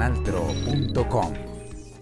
canaltro.com.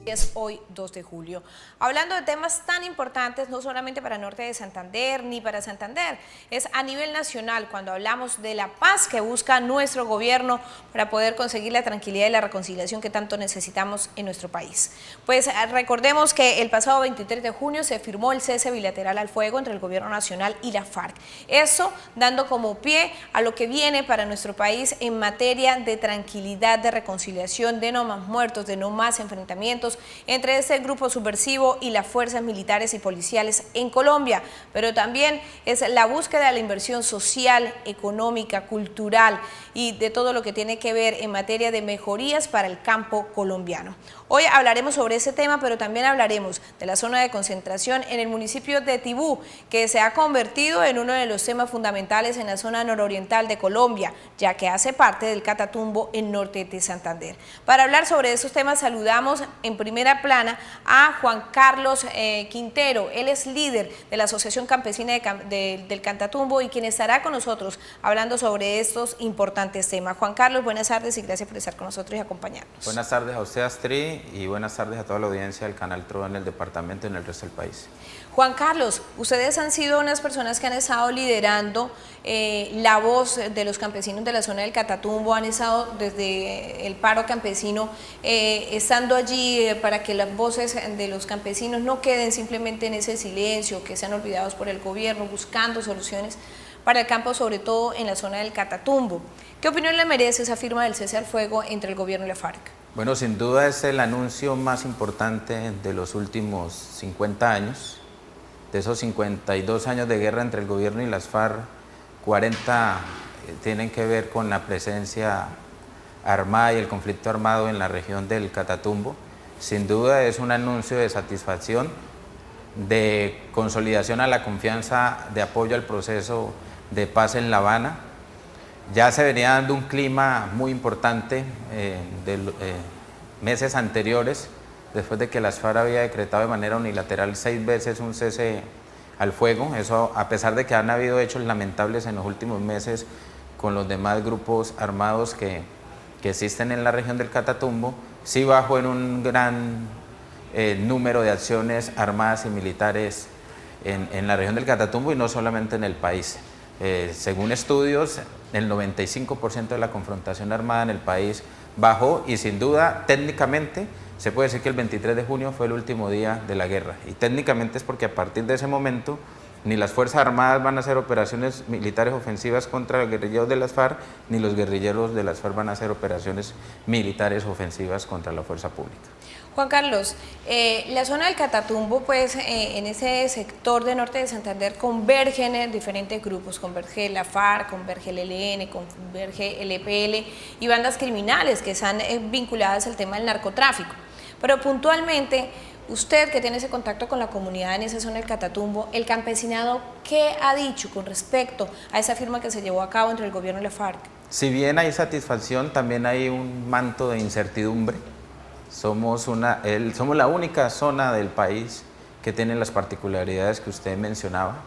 Es hoy 2 de julio. Hablando de temas tan importantes, no solamente para Norte de Santander ni para Santander, es a nivel nacional cuando hablamos de la paz que busca nuestro gobierno para poder conseguir la tranquilidad y la reconciliación que tanto necesitamos en nuestro país. Pues recordemos que el pasado 23 de junio se firmó el cese bilateral al fuego entre el gobierno nacional y la FARC. Eso dando como pie a lo que viene para nuestro país en materia de tranquilidad, de reconciliación, de no más muertos, de no más enfrentamientos entre este grupo subversivo y las fuerzas militares y policiales en Colombia, pero también es la búsqueda de la inversión social, económica, cultural y de todo lo que tiene que ver en materia de mejorías para el campo colombiano. Hoy hablaremos sobre ese tema, pero también hablaremos de la zona de concentración en el municipio de Tibú, que se ha convertido en uno de los temas fundamentales en la zona nororiental de Colombia, ya que hace parte del Catatumbo en norte de Santander. Para hablar sobre esos temas saludamos en primera plana a Juan Carlos Quintero. Él es líder de la Asociación Campesina del Catatumbo y quien estará con nosotros hablando sobre estos importantes temas. Juan Carlos, buenas tardes y gracias por estar con nosotros y acompañarnos. Buenas tardes a usted, Astrid, y buenas tardes a toda la audiencia del Canal TRO en el departamento y en el resto del país. Juan Carlos, ustedes han sido unas personas que han estado liderando la voz de los campesinos de la zona del Catatumbo, han estado desde el paro campesino, estando allí para que las voces de los campesinos no queden simplemente en ese silencio, que sean olvidados por el gobierno, buscando soluciones para el campo, sobre todo en la zona del Catatumbo. ¿Qué opinión le merece esa firma del cese al fuego entre el gobierno y la FARC? Bueno, sin duda es el anuncio más importante de los últimos 50 años. De esos 52 años de guerra entre el gobierno y las FARC, 40 tienen que ver con la presencia armada y el conflicto armado en la región del Catatumbo. Sin duda es un anuncio de satisfacción, de consolidación a la confianza, de apoyo al proceso de paz en La Habana. Ya se venía dando un clima muy importante meses anteriores, después de que las FARC había decretado de manera unilateral 6 veces un cese al fuego. Eso a pesar de que han habido hechos lamentables en los últimos meses con los demás grupos armados que existen en la región del Catatumbo, sí bajó en un gran número de acciones armadas y militares en la región del Catatumbo y no solamente en el país. Según estudios, el 95% de la confrontación armada en el país bajó y sin duda técnicamente se puede decir que el 23 de junio fue el último día de la guerra, y técnicamente es porque a partir de ese momento ni las Fuerzas Armadas van a hacer operaciones militares ofensivas contra los guerrilleros de las FARC, ni los guerrilleros de las FARC van a hacer operaciones militares ofensivas contra la fuerza pública. Juan Carlos, la zona del Catatumbo, pues en ese sector de norte de Santander convergen diferentes grupos, converge la FARC, converge el ELN, converge el EPL y bandas criminales que están vinculadas al tema del narcotráfico. Pero puntualmente, usted que tiene ese contacto con la comunidad en esa zona del Catatumbo, el campesinado, ¿qué ha dicho con respecto a esa firma que se llevó a cabo entre el gobierno y la FARC? Si bien hay satisfacción, también hay un manto de incertidumbre. Somos la única zona del país que tiene las particularidades que usted mencionaba.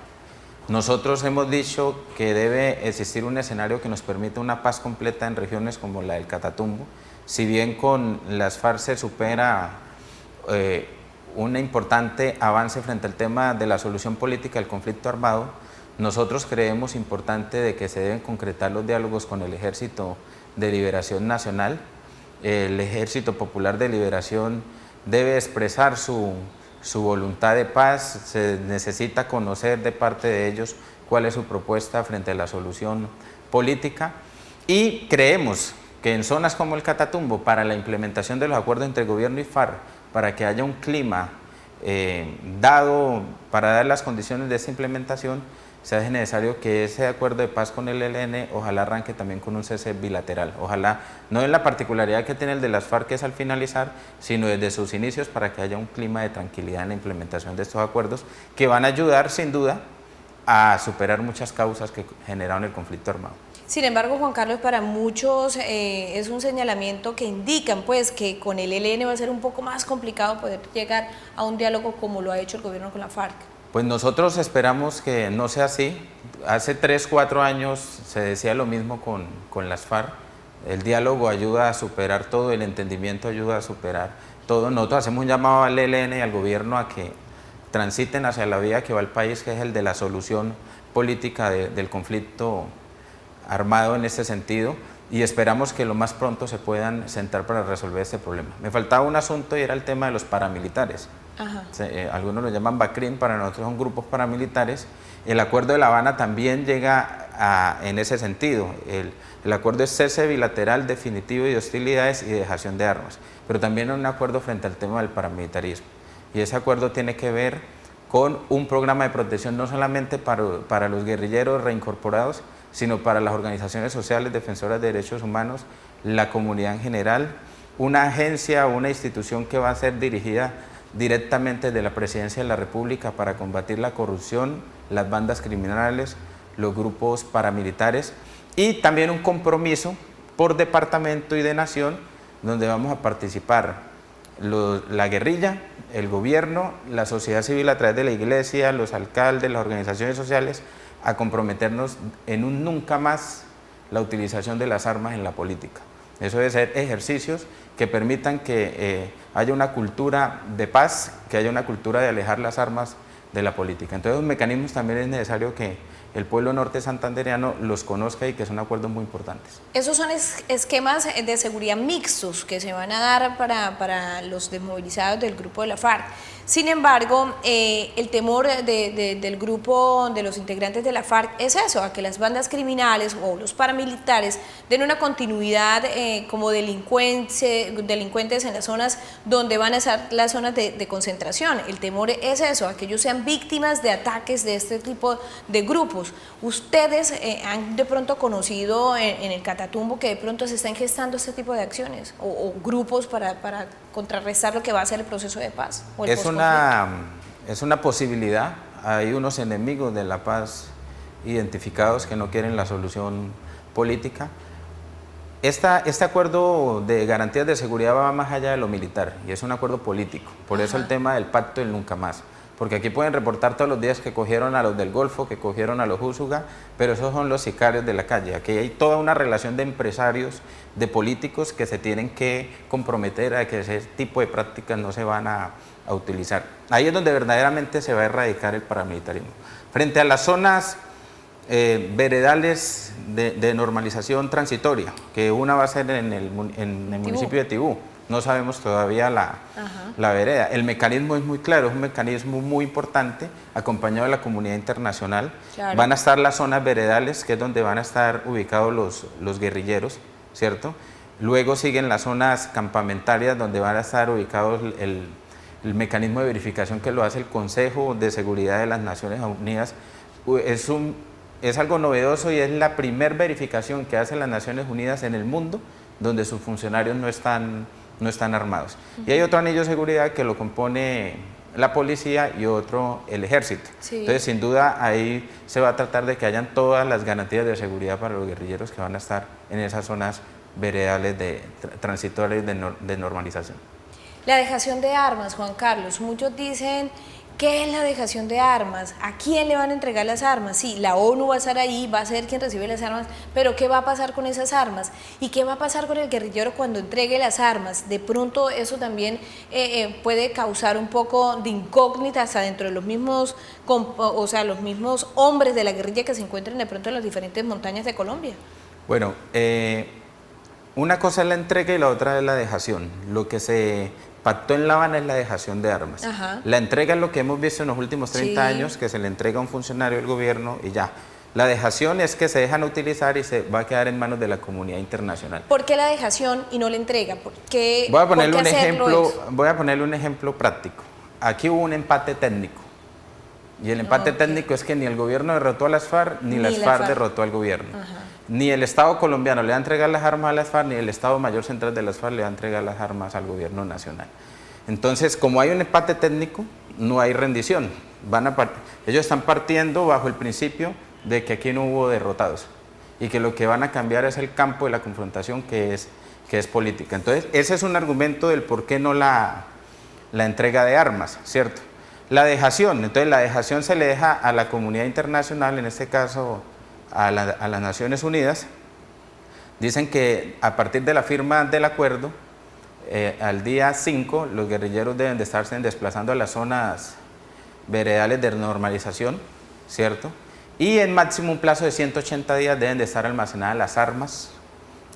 Nosotros hemos dicho que debe existir un escenario que nos permita una paz completa en regiones como la del Catatumbo. Si bien con las FARC se supera un importante avance frente al tema de la solución política del conflicto armado, nosotros creemos importante de que se deben concretar los diálogos con el Ejército de Liberación Nacional. El Ejército Popular de Liberación debe expresar su voluntad de paz, se necesita conocer de parte de ellos cuál es su propuesta frente a la solución política, y creemos que en zonas como el Catatumbo, para la implementación de los acuerdos entre gobierno y FARC, para que haya un clima dado para dar las condiciones de esa implementación, se hace necesario que ese acuerdo de paz con el ELN ojalá arranque también con un cese bilateral, ojalá no en la particularidad que tiene el de las FARC, que es al finalizar, sino desde sus inicios, para que haya un clima de tranquilidad en la implementación de estos acuerdos que van a ayudar sin duda a superar muchas causas que generaron el conflicto armado. Sin embargo, Juan Carlos, para muchos es un señalamiento que indican pues que con el ELN va a ser un poco más complicado poder llegar a un diálogo como lo ha hecho el gobierno con la FARC. Pues nosotros esperamos que no sea así. Hace 3, 4 años se decía lo mismo con las FARC. El diálogo ayuda a superar todo, el entendimiento ayuda a superar todo. Nosotros hacemos un llamado al ELN y al gobierno a que transiten hacia la vía que va el país, que es el de la solución política del conflicto armado en este sentido, y esperamos que lo más pronto se puedan sentar para resolver este problema. Me faltaba un asunto y era el tema de los paramilitares. Algunos lo llaman BACRIM, para nosotros son grupos paramilitares. El acuerdo de La Habana también llega en ese sentido. El acuerdo es cese bilateral definitivo de hostilidades y dejación de armas, pero también un acuerdo frente al tema del paramilitarismo. Y ese acuerdo tiene que ver con un programa de protección no solamente para los guerrilleros reincorporados, sino para las organizaciones sociales defensoras de derechos humanos, la comunidad en general, una agencia o una institución que va a ser dirigida directamente de la Presidencia de la República para combatir la corrupción, las bandas criminales, los grupos paramilitares, y también un compromiso por departamento y de nación donde vamos a participar la guerrilla, el gobierno, la sociedad civil a través de la iglesia, los alcaldes, las organizaciones sociales, a comprometernos en un nunca más la utilización de las armas en la política. Eso debe ser ejercicios que permitan que haya una cultura de paz, que haya una cultura de alejar las armas de la política. Entonces, los mecanismos también es necesario que el pueblo norte santandereano los conozca y que son acuerdos muy importantes. Esos son esquemas de seguridad mixtos que se van a dar para los desmovilizados del grupo de la FARC. Sin embargo, el temor del grupo, de los integrantes de la FARC, es eso, a que las bandas criminales o los paramilitares den una continuidad como delincuentes en las zonas donde van a estar las zonas de concentración. El temor es eso, a que ellos sean víctimas de ataques de este tipo de grupos. ¿Ustedes han de pronto conocido en el Catatumbo que de pronto se están gestando este tipo de acciones o grupos para contrarrestar lo que va a ser el proceso de paz? O el es una posibilidad. Hay unos enemigos de la paz identificados que no quieren la solución política. Este acuerdo de garantías de seguridad va más allá de lo militar y es un acuerdo político. Por eso el tema del pacto del nunca más. Porque aquí pueden reportar todos los días que cogieron a los del Golfo, que cogieron a los Úsuga, pero esos son los sicarios de la calle. Aquí hay toda una relación de empresarios, de políticos que se tienen que comprometer a que ese tipo de prácticas no se van a utilizar. Ahí es donde verdaderamente se va a erradicar el paramilitarismo. Frente a las zonas veredales de normalización transitoria, que una va a ser en el municipio de Tibú. No sabemos todavía la vereda. El mecanismo es muy claro, es un mecanismo muy importante, acompañado de la comunidad internacional. Claro. Van a estar las zonas veredales, que es donde van a estar ubicados los guerrilleros, ¿cierto? Luego siguen las zonas campamentarias, donde van a estar ubicados el mecanismo de verificación que lo hace el Consejo de Seguridad de las Naciones Unidas. Es algo novedoso y es la primera verificación que hacen las Naciones Unidas en el mundo, donde sus funcionarios no están armados. Y hay otro anillo de seguridad que lo compone la policía y otro el ejército. Sí. Entonces, sin duda, ahí se va a tratar de que hayan todas las garantías de seguridad para los guerrilleros que van a estar en esas zonas veredales transitorias de normalización. La dejación de armas, Juan Carlos, muchos dicen, ¿qué es la dejación de armas? ¿A quién le van a entregar las armas? Sí, la ONU va a estar ahí, va a ser quien recibe las armas, pero ¿qué va a pasar con esas armas? ¿Y qué va a pasar con el guerrillero cuando entregue las armas? De pronto eso también puede causar un poco de incógnita hasta dentro de los mismos, los mismos hombres de la guerrilla que se encuentran de pronto en las diferentes montañas de Colombia. Bueno, una cosa es la entrega y la otra es la dejación. Lo que se pactó en La Habana es la dejación de armas. La entrega es lo que hemos visto en los últimos 30 años, que se le entrega a un funcionario del gobierno y ya. La dejación es que se dejan utilizar y se va a quedar en manos de la comunidad internacional. ¿Por qué la dejación y no la entrega? Voy a ponerle un ejemplo práctico. Aquí hubo un empate técnico. Y el empate técnico es que ni el gobierno derrotó a las FARC, ni las FARC derrotó al gobierno. Ni el Estado colombiano le va a entregar las armas a las FARC, ni el Estado Mayor Central de las FARC le va a entregar las armas al gobierno nacional. Entonces, como hay un empate técnico, no hay rendición. Ellos están partiendo bajo el principio de que aquí no hubo derrotados y que lo que van a cambiar es el campo de la confrontación, que es política. Entonces, ese es un argumento del por qué no la entrega de armas, ¿cierto? La dejación, entonces la dejación se le deja a la comunidad internacional, en este caso a las Naciones Unidas, Dicen que a partir de la firma del acuerdo, al día 5, los guerrilleros deben de estarse desplazando a las zonas veredales de normalización, ¿cierto? Y en máximo un plazo de 180 días deben de estar almacenadas las armas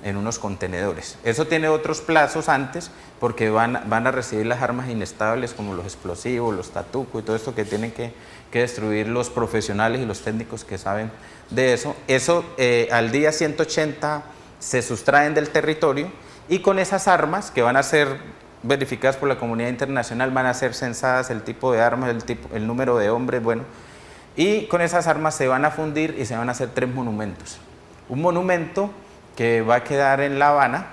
en unos contenedores. Eso tiene otros plazos antes, porque van a recibir las armas inestables como los explosivos, los tatucos y todo esto que tienen que destruir los profesionales y los técnicos que saben de eso. Eso al día 180 se sustraen del territorio, y con esas armas que van a ser verificadas por la comunidad internacional, van a ser censadas el tipo de armas, el número de hombres, bueno, y con esas armas se van a fundir y se van a hacer 3 monumentos. Un monumento que va a quedar en La Habana,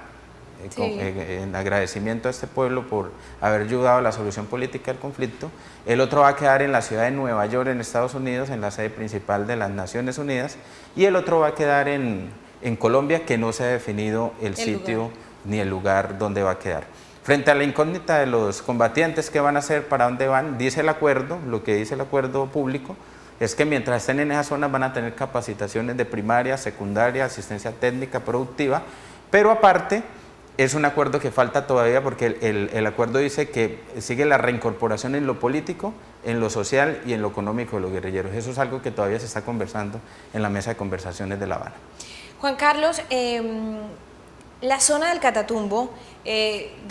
en agradecimiento a este pueblo por haber ayudado a la solución política del conflicto. El otro va a quedar en la ciudad de Nueva York, en Estados Unidos, en la sede principal de las Naciones Unidas, y el otro va a quedar en Colombia, que no se ha definido el sitio ni el lugar donde va a quedar. Frente a la incógnita de los combatientes, ¿qué van a hacer? ¿Para dónde van? Dice el acuerdo, lo que dice el acuerdo público, es que mientras estén en esas zonas van a tener capacitaciones de primaria, secundaria, asistencia técnica, productiva, pero aparte es un acuerdo que falta todavía, porque el acuerdo dice que sigue la reincorporación en lo político, en lo social y en lo económico de los guerrilleros. Eso es algo que todavía se está conversando en la mesa de conversaciones de La Habana. Juan Carlos, la zona del Catatumbo,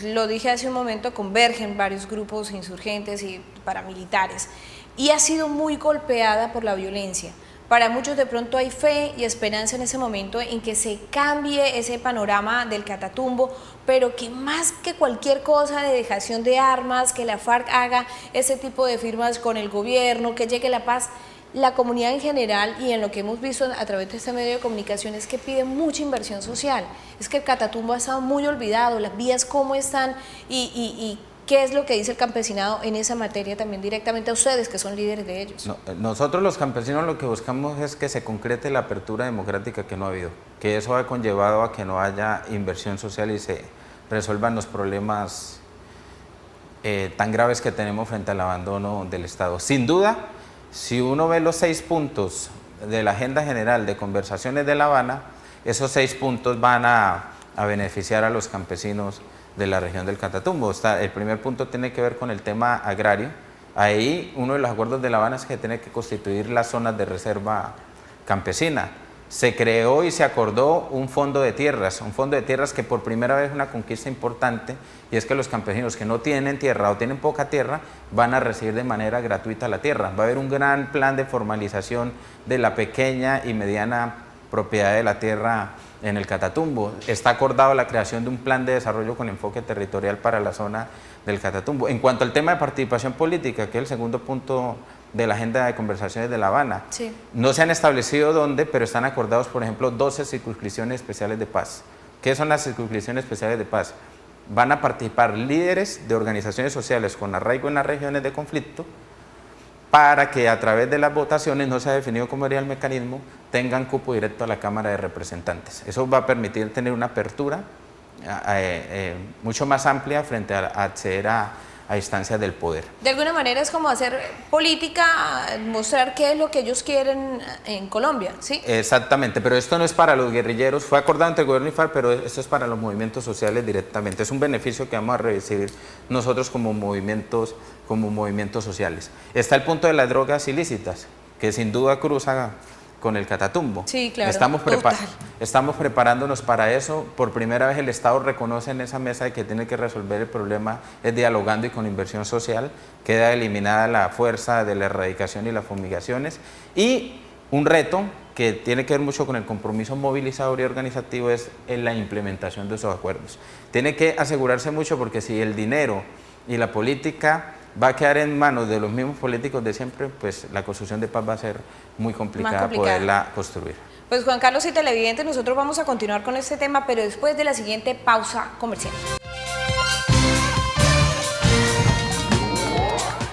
lo dije hace un momento, convergen varios grupos insurgentes y paramilitares, y ha sido muy golpeada por la violencia. Para muchos de pronto hay fe y esperanza en ese momento en que se cambie ese panorama del Catatumbo, pero que más que cualquier cosa de dejación de armas, que la FARC haga ese tipo de firmas con el gobierno, que llegue la paz, la comunidad en general, y en lo que hemos visto a través de este medio de comunicación, es que pide mucha inversión social. Es que el Catatumbo ha estado muy olvidado, las vías cómo están, y qué es lo que dice el campesinado en esa materia también directamente a ustedes, que son líderes de ellos. Nosotros los campesinos lo que buscamos es que se concrete la apertura democrática que no ha habido, que eso ha conllevado a que no haya inversión social y se resuelvan los problemas tan graves que tenemos frente al abandono del Estado. Sin duda, si uno ve los 6 puntos de la agenda general de conversaciones de La Habana, esos 6 puntos van a beneficiar a los campesinos de la región del Catatumbo. El primer punto tiene que ver con el tema agrario. Ahí uno de los acuerdos de La Habana es que tiene que constituir las zonas de reserva campesina. Se creó y se acordó un fondo de tierras que por primera vez es una conquista importante, y es que los campesinos que no tienen tierra o tienen poca tierra van a recibir de manera gratuita la tierra. Va a haber un gran plan de formalización de la pequeña y mediana propiedad de la tierra en el Catatumbo. Está acordado la creación de un plan de desarrollo con enfoque territorial para la zona del Catatumbo. En cuanto al tema de participación política, que es el segundo punto de la agenda de conversaciones de La Habana, sí, no se han establecido dónde, pero están acordados, por ejemplo, 12 circunscripciones especiales de paz. ¿Qué son las circunscripciones especiales de paz? Van a participar líderes de organizaciones sociales con arraigo en las regiones de conflicto, para que a través de las votaciones, no se ha definido cómo sería el mecanismo, tengan cupo directo a la Cámara de Representantes. Eso va a permitir tener una apertura mucho más amplia frente a acceder a instancias del poder. De alguna manera es como hacer política, mostrar qué es lo que ellos quieren en Colombia, ¿sí? Exactamente, pero esto no es para los guerrilleros, fue acordado entre el gobierno y FARC, pero esto es para los movimientos sociales directamente. Es un beneficio que vamos a recibir nosotros como movimientos sociales. Está el punto de las drogas ilícitas, que sin duda cruza con el Catatumbo. Sí, claro. Estamos preparándonos para eso. Por primera vez el Estado reconoce en esa mesa de que tiene que resolver el problema es dialogando y con inversión social. Queda eliminada la fuerza de la erradicación y las fumigaciones. Y un reto que tiene que ver mucho con el compromiso movilizador y organizativo es en la implementación de esos acuerdos. Tiene que asegurarse mucho, porque si el dinero y la política va a quedar en manos de los mismos políticos de siempre, pues la construcción de paz va a ser muy complicada poderla construir. Pues Juan Carlos y televidentes, nosotros vamos a continuar con este tema, pero después de la siguiente pausa comercial.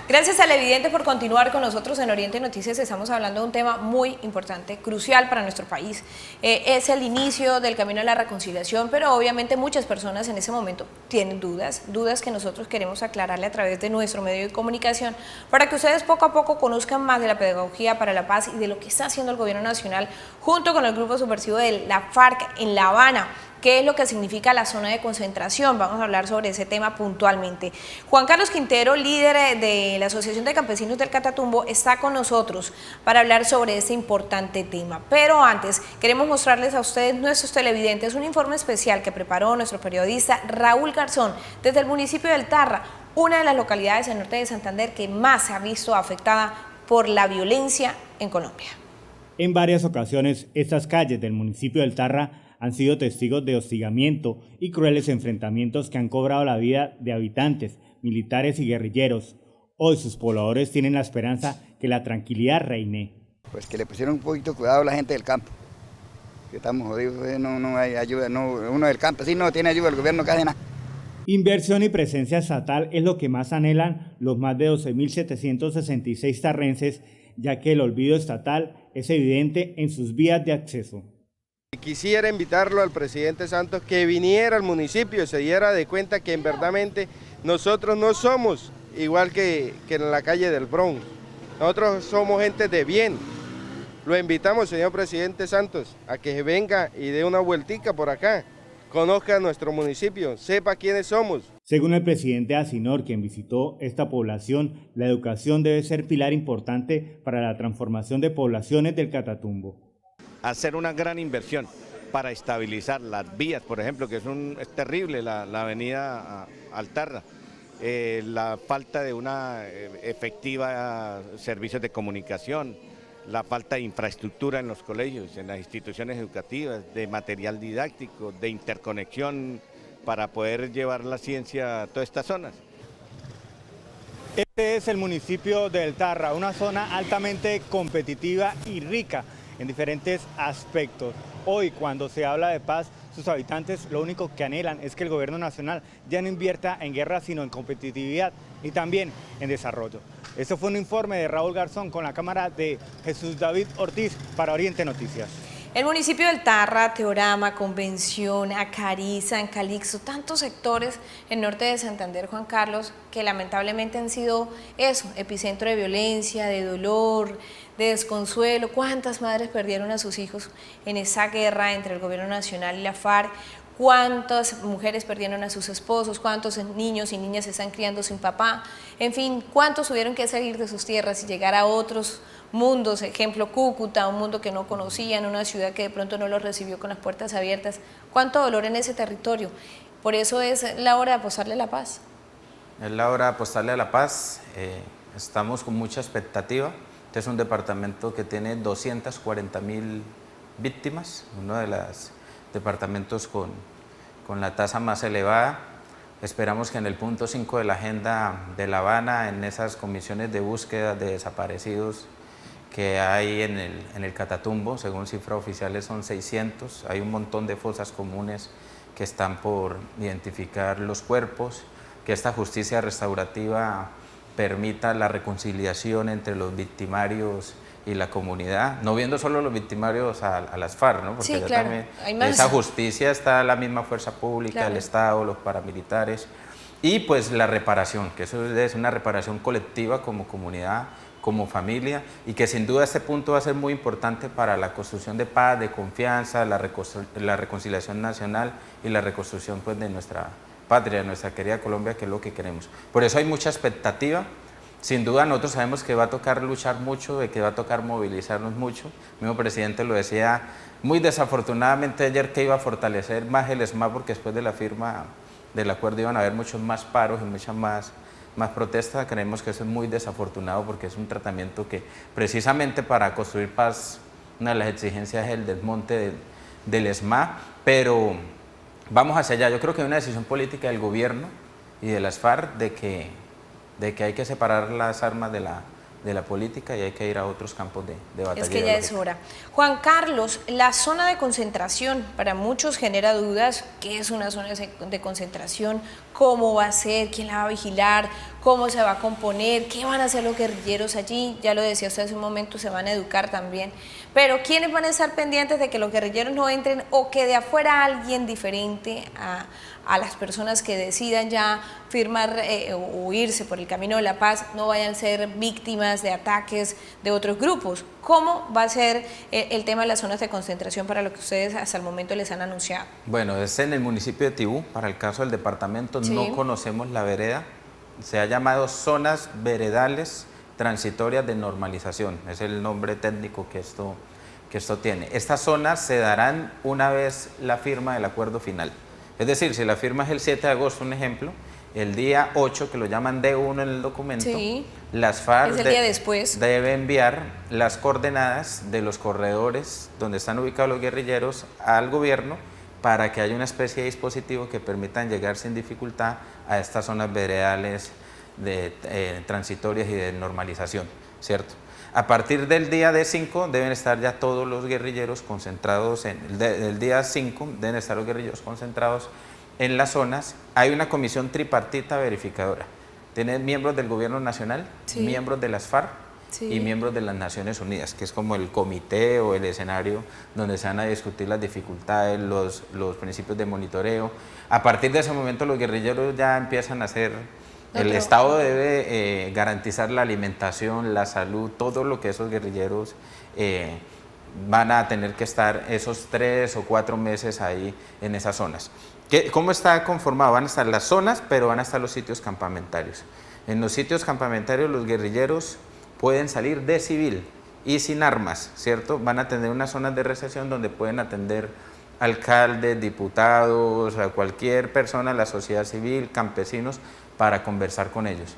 Gracias televidentes por continuar con nosotros en Oriente Noticias. Estamos hablando de un tema muy importante, crucial para nuestro país. Es el inicio del camino a la reconciliación, pero obviamente muchas personas en ese momento tienen dudas que nosotros queremos aclararle a través de nuestro medio de comunicación para que ustedes poco a poco conozcan más de la pedagogía para la paz y de lo que está haciendo el gobierno nacional junto con el grupo subversivo de la FARC en La Habana. ¿Qué es lo que significa la zona de concentración? Vamos a hablar sobre ese tema puntualmente. Juan Carlos Quintero, líder de la Asociación de Campesinos del Catatumbo, está con nosotros para hablar sobre este importante tema. Pero antes, queremos mostrarles a ustedes, nuestros televidentes, un informe especial que preparó nuestro periodista Raúl Garzón desde el municipio del Tarra, una de las localidades del norte de Santander que más se ha visto afectada por la violencia en Colombia. En varias ocasiones, estas calles del municipio del Tarra han sido testigos de hostigamiento y crueles enfrentamientos que han cobrado la vida de habitantes, militares y guerrilleros. Hoy sus pobladores tienen la esperanza que la tranquilidad reine. Pues que le pusieron un poquito cuidado a la gente del campo, que estamos jodidos, no hay ayuda, uno del campo, sí no tiene ayuda del gobierno casi nada. Inversión y presencia estatal es lo que más anhelan los más de 12.766 tarrenses, ya que el olvido estatal es evidente en sus vías de acceso. Quisiera invitarlo al presidente Santos que viniera al municipio y se diera de cuenta que verdaderamente nosotros no somos igual que en la calle del Bronx. Nosotros somos gente de bien. Lo invitamos, señor presidente Santos, a que venga y dé una vueltica por acá, conozca nuestro municipio, sepa quiénes somos. Según el presidente Asinor, quien visitó esta población, la educación debe ser pilar importante para la transformación de poblaciones del Catatumbo. Hacer una gran inversión para estabilizar las vías, por ejemplo, que es terrible la avenida Altarra, la falta de una efectiva servicios de comunicación, la falta de infraestructura en los colegios, en las instituciones educativas, de material didáctico, de interconexión para poder llevar la ciencia a todas estas zonas. Este es el municipio del Tarra, una zona altamente competitiva y rica en diferentes aspectos. Hoy, cuando se habla de paz, sus habitantes lo único que anhelan es que el gobierno nacional ya no invierta en guerra, sino en competitividad y también en desarrollo. Este fue un informe de Raúl Garzón con la cámara de Jesús David Ortiz para Oriente Noticias. El municipio del Tarra, Teorama, Convención, Acariza, en Calixto, tantos sectores en norte de Santander, Juan Carlos, que lamentablemente han sido epicentro de violencia, de dolor, de desconsuelo. ¿Cuántas madres perdieron a sus hijos en esa guerra entre el gobierno nacional y la FARC? ¿Cuántas mujeres perdieron a sus esposos? ¿Cuántos niños y niñas se están criando sin papá? En fin, ¿cuántos tuvieron que salir de sus tierras y llegar a otros mundos? Ejemplo, Cúcuta, un mundo que no conocían, una ciudad que de pronto no los recibió con las puertas abiertas. ¿Cuánto dolor en ese territorio? Por eso es la hora de apostarle a la paz. Es la hora de apostarle a la paz. Estamos con mucha expectativa. Este es un departamento que tiene 240.000 víctimas, uno de los departamentos con la tasa más elevada. Esperamos que en el punto 5 de la agenda de La Habana, en esas comisiones de búsqueda de desaparecidos que hay en el Catatumbo, según cifras oficiales son 600, hay un montón de fosas comunes que están por identificar los cuerpos, que esta justicia restaurativa permita la reconciliación entre los victimarios y la comunidad, no viendo solo los victimarios a las FARC, ¿no? Porque sí, claro, también hay más. Esa justicia está la misma fuerza pública, claro, el Estado, los paramilitares, y pues la reparación, que eso es una reparación colectiva como comunidad, como familia, y que sin duda este punto va a ser muy importante para la construcción de paz, de confianza, la reconciliación nacional y la reconstrucción pues, de nuestra patria, de nuestra querida Colombia, que es lo que queremos. Por eso hay mucha expectativa. Sin duda nosotros sabemos que va a tocar luchar mucho, de que va a tocar movilizarnos mucho. El mismo presidente lo decía muy desafortunadamente ayer, que iba a fortalecer más el ESMAD, porque después de la firma del acuerdo iban a haber muchos más paros y muchas más protestas. Creemos que eso es muy desafortunado, porque es un tratamiento que precisamente para construir paz, una de las exigencias es el desmonte del ESMAD, pero vamos hacia allá. Yo creo que hay una decisión política del gobierno y de las FARC de que hay que separar las armas de la política y hay que ir a otros campos de batalla. Es que ya es hora. Juan Carlos, la zona de concentración para muchos genera dudas. ¿Qué es una zona de concentración? ¿Cómo va a ser? ¿Quién la va a vigilar? cómo se va a componer, qué van a hacer los guerrilleros allí, ya lo decía usted hace un momento, se van a educar también, pero quiénes van a estar pendientes de que los guerrilleros no entren o que de afuera alguien diferente a las personas que decidan ya firmar o irse por el camino de la paz no vayan a ser víctimas de ataques de otros grupos. ¿Cómo va a ser el tema de las zonas de concentración para lo que ustedes hasta el momento les han anunciado? Bueno, es en el municipio de Tibú. Para el caso del departamento no conocemos la vereda. Se ha llamado zonas veredales transitorias de normalización. Es el nombre técnico que esto tiene. Estas zonas se darán una vez la firma del acuerdo final. Es decir, si la firma es el 7 de agosto, un ejemplo, el día 8, que lo llaman D1 en el documento, las FARC debe enviar las coordenadas de los corredores donde están ubicados los guerrilleros al gobierno para que haya una especie de dispositivo que permitan llegar sin dificultad a estas zonas veredales transitorias y de normalización, ¿cierto? A partir del día D5 deben estar ya todos los guerrilleros concentrados, el día 5 deben estar los guerrilleros concentrados en las zonas. Hay una comisión tripartita verificadora. Tiene miembros del gobierno nacional, miembros de las FARC y miembros de las Naciones Unidas, que es como el comité o el escenario donde se van a discutir las dificultades, los principios de monitoreo. A partir de ese momento los guerrilleros ya empiezan a hacer... El Estado debe garantizar la alimentación, la salud, todo lo que esos guerrilleros van a tener que estar esos 3 o 4 meses ahí en esas zonas. ¿Cómo está conformado? Van a estar las zonas, pero van a estar los sitios campamentarios. En los sitios campamentarios los guerrilleros pueden salir de civil y sin armas, ¿cierto? Van a tener unas zonas de recepción donde pueden atender alcaldes, diputados, a cualquier persona de la sociedad civil, campesinos, para conversar con ellos.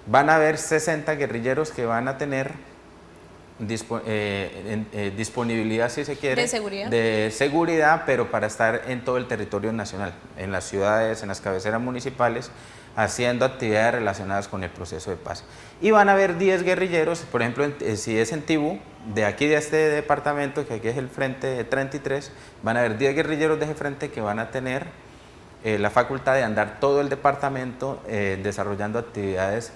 Van a haber 60 guerrilleros que van a tener disponibilidad, si se quiere, de seguridad, pero para estar en todo el territorio nacional, en las ciudades, en las cabeceras municipales, haciendo actividades relacionadas con el proceso de paz. Y van a haber 10 guerrilleros, por ejemplo, si es en Tibú, de aquí de este departamento, que aquí es el frente 33, van a haber 10 guerrilleros de ese frente que van a tener la facultad de andar todo el departamento desarrollando actividades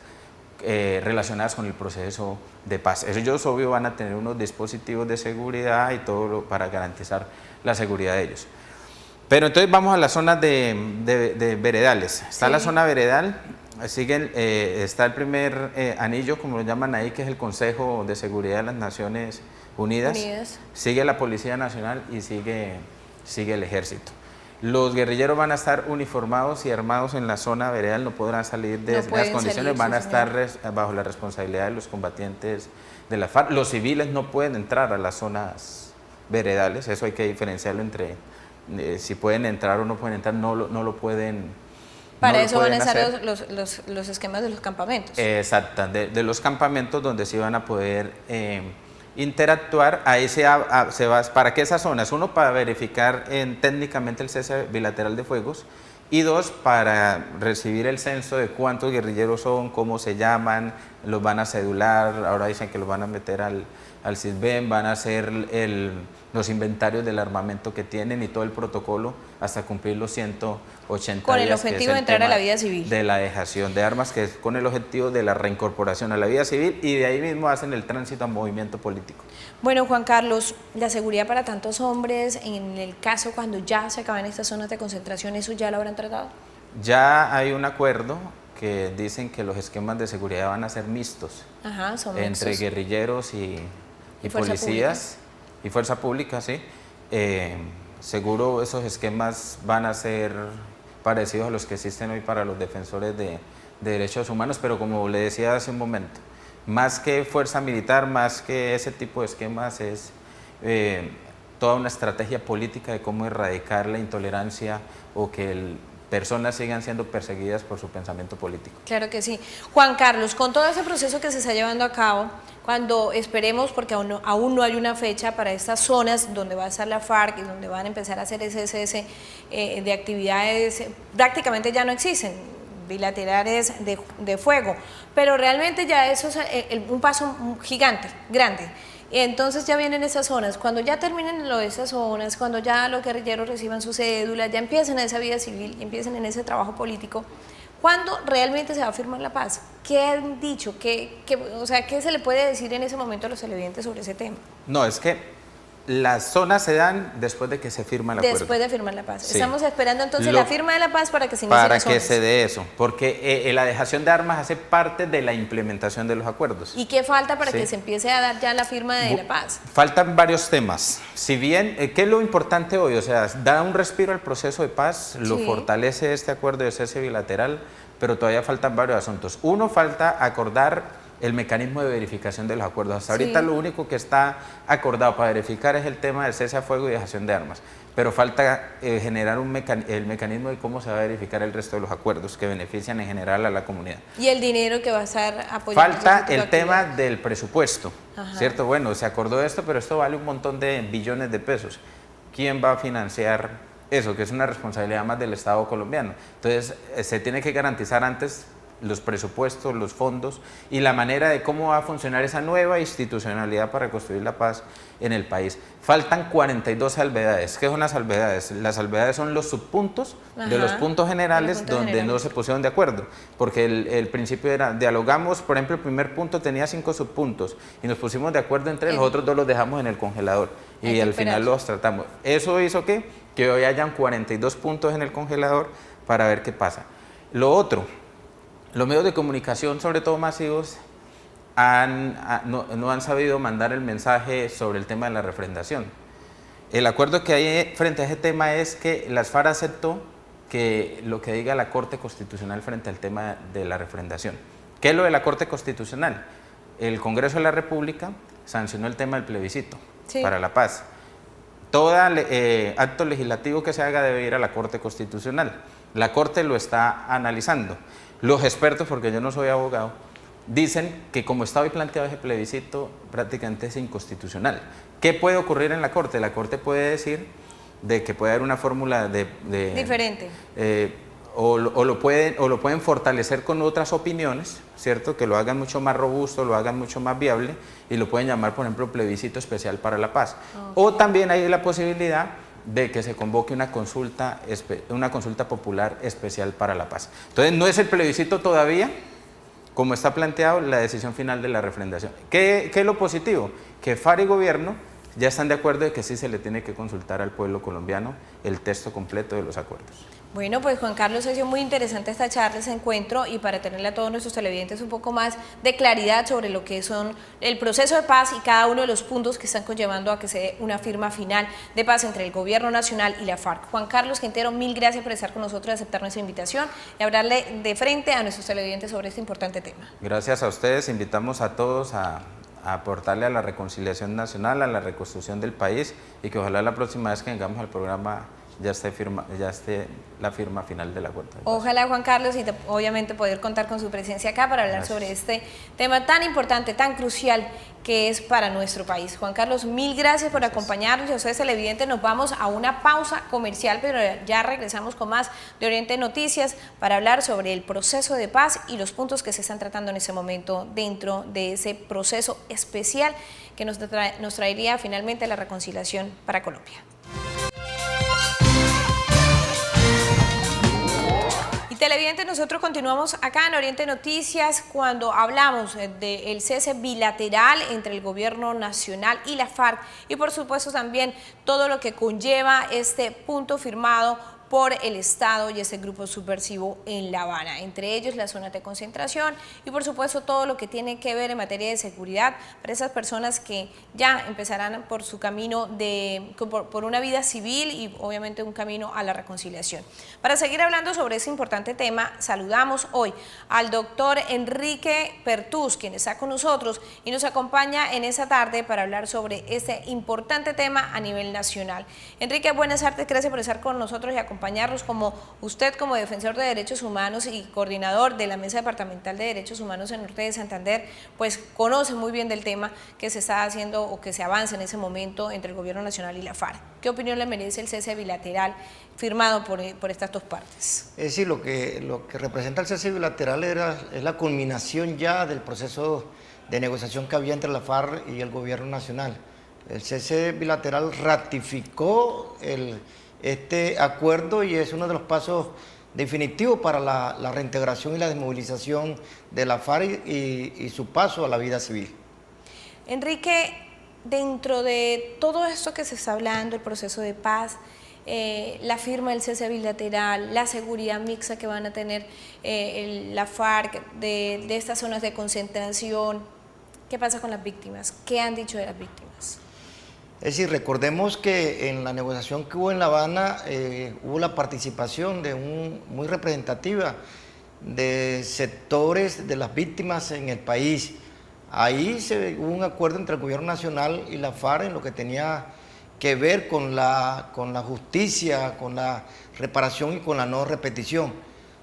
relacionadas con el proceso de paz. Ellos, obvio, van a tener unos dispositivos de seguridad y todo para garantizar la seguridad de ellos. Pero entonces vamos a las zonas de veredales. Está la zona veredal, está el primer anillo, como lo llaman ahí, que es el Consejo de Seguridad de las Naciones Unidas. Sigue la Policía Nacional y sigue el Ejército. Los guerrilleros van a estar uniformados y armados en la zona veredal, no podrán salir de esas condiciones, van a estar bajo la responsabilidad de los combatientes de la FARC. Los civiles no pueden entrar a las zonas veredales, eso hay que diferenciarlo entre si pueden entrar o no pueden entrar, no lo pueden. Para eso van a estar los esquemas de los campamentos. Exacto, de los campamentos donde sí van a poder interactuar. Ahí se va, ¿para qué esas zonas? Uno, para verificar técnicamente el cese bilateral de fuegos, y 2, para recibir el censo de cuántos guerrilleros son, cómo se llaman, los van a cedular, ahora dicen que los van a meter al CISBEN, van a hacer los inventarios del armamento que tienen y todo el protocolo hasta cumplir los 180 días. Con el objetivo de entrar a la vida civil. De la dejación de armas, que es con el objetivo de la reincorporación a la vida civil, y de ahí mismo hacen el tránsito a movimiento político. Bueno, Juan Carlos, la seguridad para tantos hombres, en el caso cuando ya se acaban estas zonas de concentración, ¿eso ya lo habrán tratado? Ya hay un acuerdo que dicen que los esquemas de seguridad van a ser mixtos. Ajá, son entre mixtos. Guerrilleros y policías y fuerza pública, sí. Seguro esos esquemas van a ser parecidos a los que existen hoy para los defensores de derechos humanos, pero como le decía hace un momento, más que fuerza militar, más que ese tipo de esquemas, es toda una estrategia política de cómo erradicar la intolerancia o que personas sigan siendo perseguidas por su pensamiento político. Claro que sí. Juan Carlos, con todo ese proceso que se está llevando a cabo, cuando esperemos, porque aún no hay una fecha para estas zonas donde va a estar la FARC y donde van a empezar a hacer ese cese de actividades, prácticamente ya no existen, bilaterales de fuego, pero realmente ya eso es un paso gigante, grande. Entonces ya vienen esas zonas, cuando ya terminen lo de esas zonas, cuando ya los guerrilleros reciban su cédula, ya empiecen en esa vida civil, empiecen en ese trabajo político, ¿Cuándo realmente se va a firmar la paz? ¿Qué han dicho? O sea, ¿qué se le puede decir en ese momento a los televidentes sobre ese tema? No, es que las zonas se dan después de que se firma el acuerdo. Después de firmar la paz. Sí. Estamos esperando entonces la firma de la paz para que se inicie Para las que zonas. se dé eso, porque la dejación de armas hace parte de la implementación de los acuerdos. ¿Y qué falta para Sí. que se empiece a dar ya la firma de la paz? Faltan varios temas. Si bien, ¿qué es lo importante hoy? O sea, da un respiro al proceso de paz, lo Sí. fortalece este acuerdo de cese bilateral, pero todavía faltan varios asuntos. Uno, falta acordar el mecanismo de verificación de los acuerdos. Hasta Sí. ahorita lo único que está acordado para verificar es el tema del cese a fuego y dejación de armas, pero falta generar el mecanismo de cómo se va a verificar el resto de los acuerdos que benefician en general a la comunidad. Y el dinero que va a estar apoyando. Falta ese tipo de el tema actividades. del presupuesto, Ajá. ¿cierto? Bueno, se acordó esto, pero esto vale un montón de billones de pesos. ¿Quién va a financiar eso? Que es una responsabilidad más del Estado colombiano. Entonces, se tiene que garantizar antes los presupuestos, los fondos y la manera de cómo va a funcionar esa nueva institucionalidad para construir la paz en el país. Faltan 42 salvedades. ¿Qué son las salvedades? Las salvedades son los subpuntos de los Ajá, puntos generales de los puntos donde generales. no se pusieron de acuerdo, porque el principio era, dialogamos, por ejemplo, el primer punto tenía 5 subpuntos y nos pusimos de acuerdo entre los otros 2 los dejamos en el congelador Hay y que al final esperar. los tratamos. Eso hizo que hoy hayan 42 puntos en el congelador para ver qué pasa. Lo otro, los medios de comunicación, sobre todo masivos, no han sabido mandar el mensaje sobre el tema de la refrendación. El acuerdo que hay frente a ese tema es que las FARC aceptó que lo que diga la Corte Constitucional frente al tema de la refrendación. ¿Qué es lo de la Corte Constitucional? El Congreso de la República sancionó el tema del plebiscito Sí. para la paz. Todo acto legislativo que se haga debe ir a la Corte Constitucional. La Corte lo está analizando. Los expertos, porque yo no soy abogado, dicen que como está hoy planteado ese plebiscito, prácticamente es inconstitucional. ¿Qué puede ocurrir en la Corte? La Corte puede decir de que puede haber una fórmula Diferente. o lo pueden fortalecer con otras opiniones, ¿cierto? Que lo hagan mucho más robusto, lo hagan mucho más viable y lo pueden llamar, por ejemplo, plebiscito especial para la paz. O también hay la posibilidad de que se convoque una consulta popular especial para la paz. Entonces, no es el plebiscito todavía, como está planteado, la decisión final de la refrendación. ¿Qué es lo positivo? Que FARC y gobierno ya están de acuerdo de que sí se le tiene que consultar al pueblo colombiano el texto completo de los acuerdos. Bueno, pues Juan Carlos, ha sido muy interesante esta charla, ese encuentro, y para tenerle a todos nuestros televidentes un poco más de claridad sobre lo que son el proceso de paz y cada uno de los puntos que están conllevando a que se dé una firma final de paz entre el gobierno nacional y la FARC. Juan Carlos Quintero, mil gracias por estar con nosotros y aceptar nuestra invitación y hablarle de frente a nuestros televidentes sobre este importante tema. Gracias a ustedes, invitamos a todos a aportarle a la reconciliación nacional, a la reconstrucción del país y que ojalá la próxima vez que vengamos al programa ya esté la firma final del acuerdo. Ojalá, Juan Carlos, y obviamente poder contar con su presencia acá para hablar sobre este tema tan importante, tan crucial que es para nuestro país. Juan Carlos, mil gracias por acompañarnos y a ustedes televidentes nos vamos a una pausa comercial, pero ya regresamos con más de Oriente Noticias para hablar sobre el proceso de paz y los puntos que se están tratando en ese momento dentro de ese proceso especial que nos traería finalmente la reconciliación para Colombia. Televidentes, nosotros continuamos acá en Oriente Noticias cuando hablamos del cese bilateral entre el gobierno nacional y la FARC y por supuesto también todo lo que conlleva este punto firmado por el Estado y ese grupo subversivo en La Habana, entre ellos las zonas de concentración y por supuesto todo lo que tiene que ver en materia de seguridad para esas personas que ya empezarán por su camino por una vida civil y obviamente un camino a la reconciliación. Para seguir hablando sobre ese importante tema, saludamos hoy al doctor Enrique Pertús, quien está con nosotros y nos acompaña en esta tarde para hablar sobre este importante tema a nivel nacional. Enrique, buenas tardes, gracias por estar con nosotros y acompañarnos como usted como defensor de derechos humanos y coordinador de la Mesa Departamental de Derechos Humanos en Norte de Santander, pues conoce muy bien del tema que se está haciendo o que se avanza en ese momento entre el Gobierno Nacional y la FARC. ¿Qué opinión le merece el cese bilateral firmado por estas dos partes? Es decir, lo que representa el cese bilateral es la culminación ya del proceso de negociación que había entre la FARC y el Gobierno Nacional. El cese bilateral ratificó este acuerdo y es uno de los pasos definitivo para la reintegración y la desmovilización de la FARC y su paso a la vida civil. Enrique, dentro de todo esto que se está hablando, el proceso de paz, la firma del cese bilateral, la seguridad mixta que van a tener la FARC de estas zonas de concentración, ¿qué pasa con las víctimas? ¿Qué han dicho de las víctimas? Es decir, recordemos que en la negociación que hubo en La Habana hubo la participación muy representativa de sectores de las víctimas en el país. Ahí hubo un acuerdo entre el gobierno nacional y la FARC en lo que tenía que ver con la justicia, con la reparación y con la no repetición.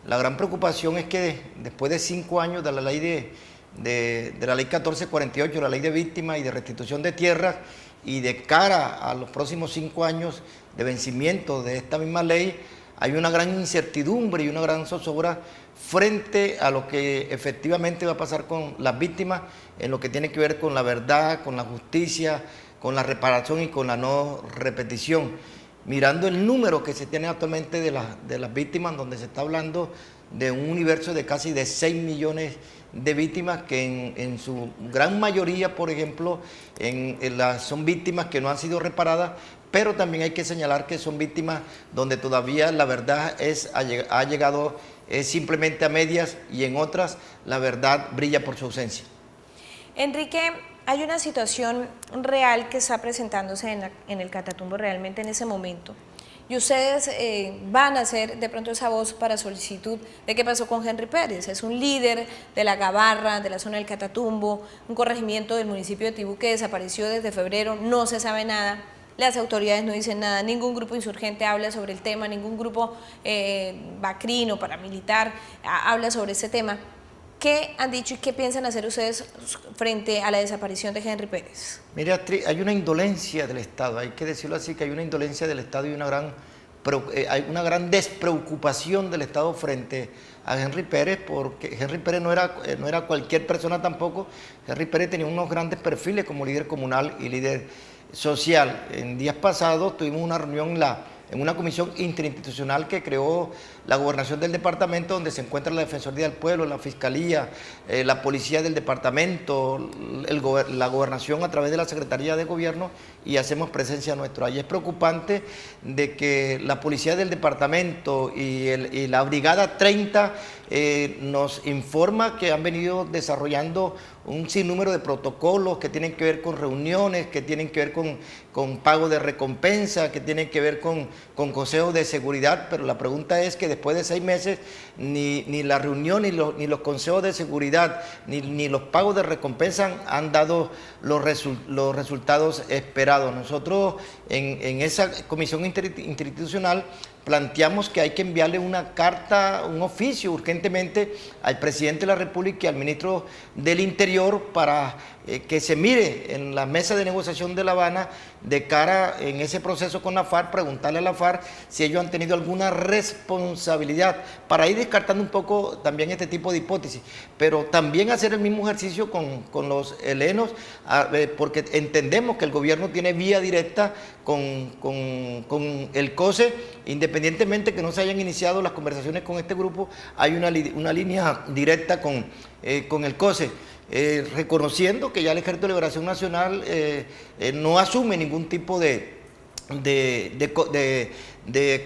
La gran preocupación es que después de 5 años de la ley de la ley 1448, la ley de víctimas y de restitución de tierras, y de cara a los próximos 5 años de vencimiento de esta misma ley, hay una gran incertidumbre y una gran zozobra frente a lo que efectivamente va a pasar con las víctimas en lo que tiene que ver con la verdad, con la justicia, con la reparación y con la no repetición. Mirando el número que se tiene actualmente de las víctimas, donde se está hablando de un universo de casi de 6 millones de víctimas que en su gran mayoría, por ejemplo, son víctimas que no han sido reparadas, pero también hay que señalar que son víctimas donde todavía la verdad ha llegado simplemente a medias, y en otras la verdad brilla por su ausencia. Enrique, hay una situación real que está presentándose en el Catatumbo realmente en ese momento. Y ustedes van a hacer de pronto esa voz para solicitud de qué pasó con Henry Pérez. Es un líder de la Gabarra, de la zona del Catatumbo, un corregimiento del municipio de Tibú que desapareció desde febrero, no se sabe nada, las autoridades no dicen nada, ningún grupo insurgente habla sobre el tema, ningún grupo bacrino, paramilitar, habla sobre ese tema. ¿Qué han dicho y qué piensan hacer ustedes frente a la desaparición de Henry Pérez? Mire, Astrid, hay una indolencia del Estado, hay que decirlo así, que hay una indolencia del Estado y hay una gran despreocupación del Estado frente a Henry Pérez, porque Henry Pérez no era cualquier persona tampoco. Henry Pérez tenía unos grandes perfiles como líder comunal y líder social. En días pasados tuvimos una reunión en una comisión interinstitucional que creó la gobernación del departamento, donde se encuentra la Defensoría del Pueblo, la Fiscalía, la Policía del departamento, la gobernación a través de la Secretaría de Gobierno, y hacemos presencia nuestra. Y es preocupante de que la Policía del departamento y la Brigada 30 nos informa que han venido desarrollando un sinnúmero de protocolos que tienen que ver con reuniones, que tienen que ver con pago de recompensa, que tienen que ver con consejos de seguridad, pero la pregunta es que después de 6 meses ni la reunión, ni los consejos de seguridad, ni los pagos de recompensa han dado los resultados esperados. Nosotros en esa comisión interinstitucional planteamos que hay que enviarle una carta, un oficio urgentemente al presidente de la República y al ministro del Interior para que se mire en la mesa de negociación de La Habana de cara en ese proceso con la FARC, preguntarle a la FARC si ellos han tenido alguna responsabilidad para ir descartando un poco también este tipo de hipótesis, pero también hacer el mismo ejercicio con los helenos, porque entendemos que el gobierno tiene vía directa con el COSE, independientemente que no se hayan iniciado las conversaciones con este grupo, hay una línea directa con el COSE. Reconociendo que ya el Ejército de Liberación Nacional no asume ningún tipo de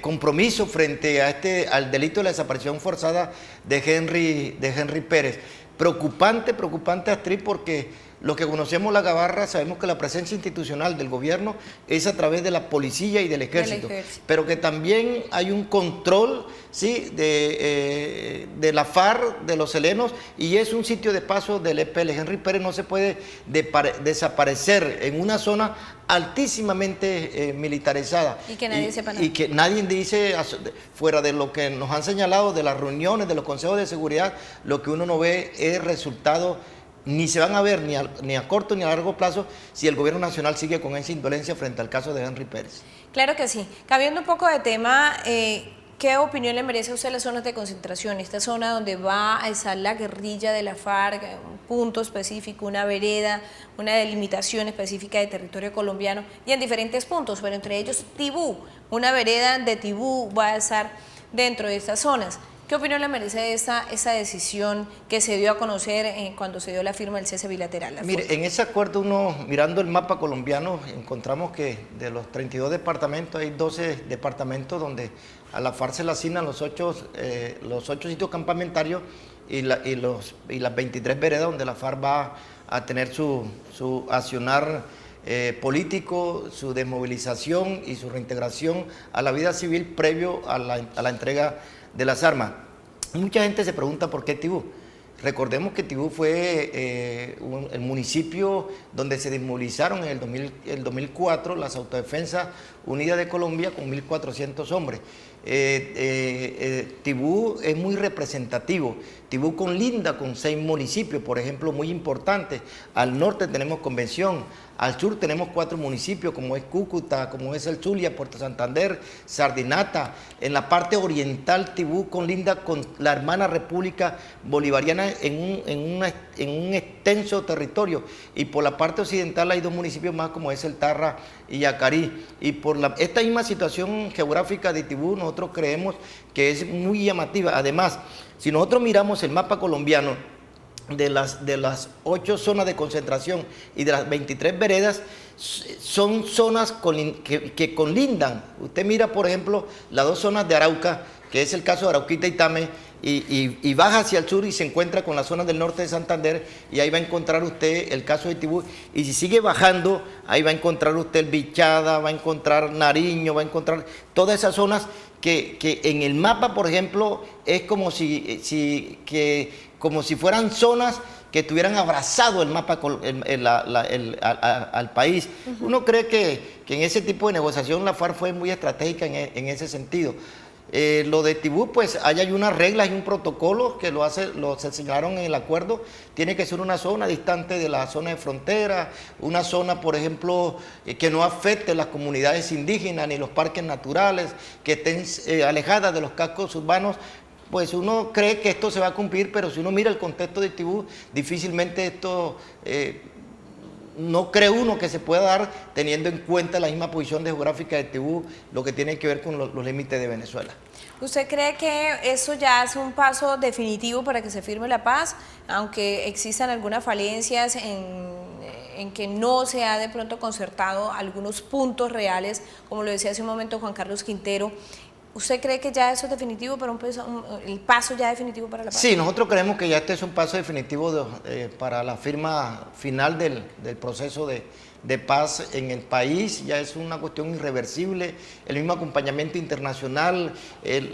compromiso frente al delito de la desaparición forzada de Henry Pérez. Preocupante, Astrid, porque los que conocemos la Gabarra sabemos que la presencia institucional del gobierno es a través de la policía y del ejército, pero que también hay un control, ¿sí?, de la FARC, de los helenos, y es un sitio de paso del EPL. Henry Pérez no se puede desaparecer en una zona altísimamente militarizada. Y que nadie sepa nada. Y que nadie dice, fuera de lo que nos han señalado, de las reuniones, de los consejos de seguridad, lo que uno no ve es resultado, ni se van a ver ni a corto ni a largo plazo si el gobierno nacional sigue con esa indolencia frente al caso de Henry Pérez. Claro que sí. Cambiando un poco de tema, ¿qué opinión le merece a usted las zonas de concentración? Esta zona donde va a estar la guerrilla de la FARC, un punto específico, una vereda, una delimitación específica de territorio colombiano y en diferentes puntos, pero entre ellos Tibú, una vereda de Tibú va a estar dentro de estas zonas. ¿Qué opinión le merece esta decisión que se dio a conocer cuando se dio la firma del cese bilateral? Mire, en ese acuerdo uno, mirando el mapa colombiano, encontramos que de los 32 departamentos hay 12 departamentos donde a la FARC se le asignan los 8 sitios campamentarios y las 23 veredas donde la FARC va a tener su accionar político, su desmovilización y su reintegración a la vida civil previo a la entrega de las armas. Mucha gente se pregunta por qué Tibú. Recordemos que Tibú fue el municipio donde se desmovilizaron en el 2004 las Autodefensas Unidas de Colombia con 1.400 hombres. Tibú es muy representativo. Tibú conlinda con 6 municipios, por ejemplo, muy importantes. Al norte tenemos Convención, al sur tenemos 4 municipios, como es Cúcuta, como es el Zulia, Puerto Santander, Sardinata. En la parte oriental, Tibú conlinda con la hermana República Bolivariana en un extenso territorio. Y por la parte occidental hay 2 municipios más, como es el Tarra y Yacarí. Y por esta misma situación geográfica de Tibú, nosotros creemos que es muy llamativa. Además, si nosotros miramos el mapa colombiano de las 8 zonas de concentración y de las 23 veredas, son zonas que conlindan. Usted mira, por ejemplo, las 2 zonas de Arauca, que es el caso de Arauquita y Tame, y baja hacia el sur y se encuentra con las zonas del norte de Santander, y ahí va a encontrar usted el caso de Tibú. Y si sigue bajando, ahí va a encontrar usted el Bichada, va a encontrar Nariño, va a encontrar todas esas zonas que en el mapa, por ejemplo, es como si fueran zonas que tuvieran abrazado el mapa al país. Uno cree que en ese tipo de negociación la FARC fue muy estratégica en ese sentido. Lo de Tibú, pues hay unas reglas y un protocolo que se señalaron en el acuerdo. Tiene que ser una zona distante de la zona de frontera, una zona, por ejemplo, que no afecte las comunidades indígenas ni los parques naturales, que estén alejadas de los cascos urbanos. Pues uno cree que esto se va a cumplir, pero si uno mira el contexto de Tibú, difícilmente esto no cree uno que se pueda dar teniendo en cuenta la misma posición geográfica de Tibú, lo que tiene que ver con los límites de Venezuela. ¿Usted cree que eso ya es un paso definitivo para que se firme la paz, aunque existan algunas falencias en que no se ha de pronto concertado algunos puntos reales, como lo decía hace un momento Juan Carlos Quintero? ¿Usted cree que ya eso es definitivo para el paso ya definitivo para la paz? Sí, nosotros creemos que ya este es un paso definitivo para la firma final del proceso de paz en el país. Ya es una cuestión irreversible. El mismo acompañamiento internacional,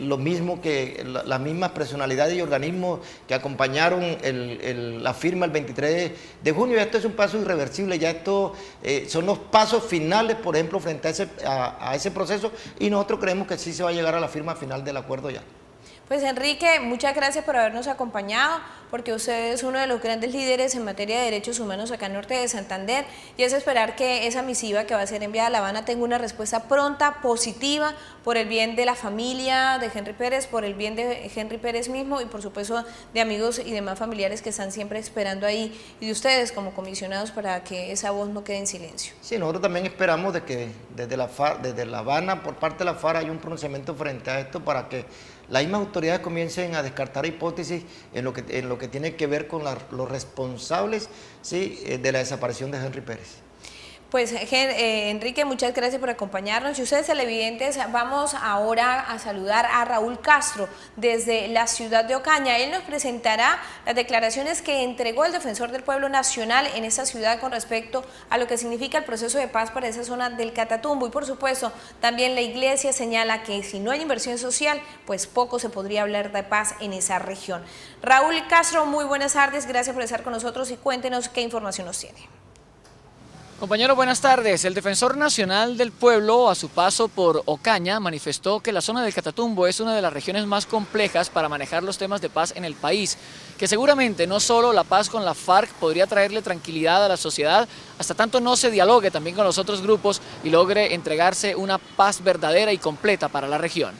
lo mismo que las mismas personalidades y organismos que acompañaron la firma el 23 de junio. Ya esto es un paso irreversible. Ya esto son los pasos finales, por ejemplo, frente a ese proceso, y nosotros creemos que sí se va a llegar a la firma final del acuerdo ya. Pues Enrique, muchas gracias por habernos acompañado, porque usted es uno de los grandes líderes en materia de derechos humanos acá en Norte de Santander, y es esperar que esa misiva que va a ser enviada a La Habana tenga una respuesta pronta, positiva, por el bien de la familia de Henry Pérez, por el bien de Henry Pérez mismo y por supuesto de amigos y demás familiares que están siempre esperando ahí, y de ustedes como comisionados para que esa voz no quede en silencio. Sí, nosotros también esperamos de que desde La Habana, por parte de la FARC, hay un pronunciamiento frente a esto para que las mismas autoridades comiencen a descartar hipótesis en lo que tiene que ver con los responsables, ¿sí?, de la desaparición de Henry Pérez. Pues Enrique, muchas gracias por acompañarnos. Y ustedes televidentes, vamos ahora a saludar a Raúl Castro desde la ciudad de Ocaña. Él nos presentará las declaraciones que entregó el Defensor del Pueblo Nacional en esa ciudad con respecto a lo que significa el proceso de paz para esa zona del Catatumbo. Y por supuesto, también la Iglesia señala que si no hay inversión social, pues poco se podría hablar de paz en esa región. Raúl Castro, muy buenas tardes, gracias por estar con nosotros y cuéntenos qué información nos tiene. Compañero, buenas tardes. El Defensor Nacional del Pueblo, a su paso por Ocaña, manifestó que la zona del Catatumbo es una de las regiones más complejas para manejar los temas de paz en el país, que seguramente no solo la paz con la FARC podría traerle tranquilidad a la sociedad, hasta tanto no se dialogue también con los otros grupos y logre entregarse una paz verdadera y completa para la región.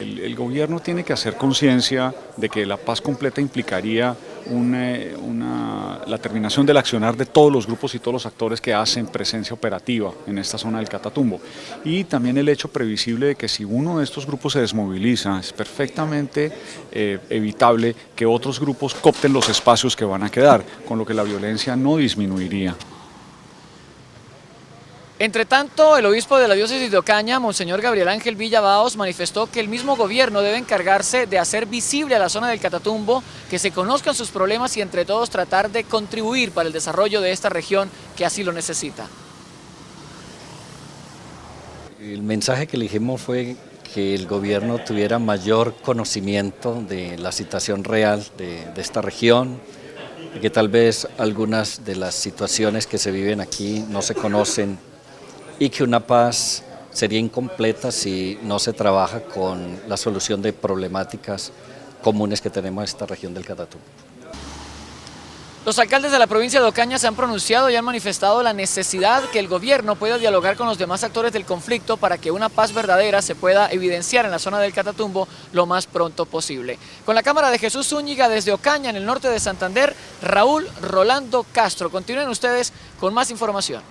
El gobierno tiene que hacer conciencia de que la paz completa implicaría la terminación del accionar de todos los grupos y todos los actores que hacen presencia operativa en esta zona del Catatumbo. Y también el hecho previsible de que si uno de estos grupos se desmoviliza, es perfectamente evitable que otros grupos coopten los espacios que van a quedar, con lo que la violencia no disminuiría. Entre tanto, el obispo de la diócesis de Ocaña, Monseñor Gabriel Ángel Villabaos, manifestó que el mismo gobierno debe encargarse de hacer visible a la zona del Catatumbo, que se conozcan sus problemas y entre todos tratar de contribuir para el desarrollo de esta región que así lo necesita. El mensaje que elegimos fue que el gobierno tuviera mayor conocimiento de la situación real de esta región, y que tal vez algunas de las situaciones que se viven aquí no se conocen, y que una paz sería incompleta si no se trabaja con la solución de problemáticas comunes que tenemos en esta región del Catatumbo. Los alcaldes de la provincia de Ocaña se han pronunciado y han manifestado la necesidad que el gobierno pueda dialogar con los demás actores del conflicto para que una paz verdadera se pueda evidenciar en la zona del Catatumbo lo más pronto posible. Con la cámara de Jesús Zúñiga desde Ocaña, en el norte de Santander, Raúl Rolando Castro. Continúen ustedes con más información.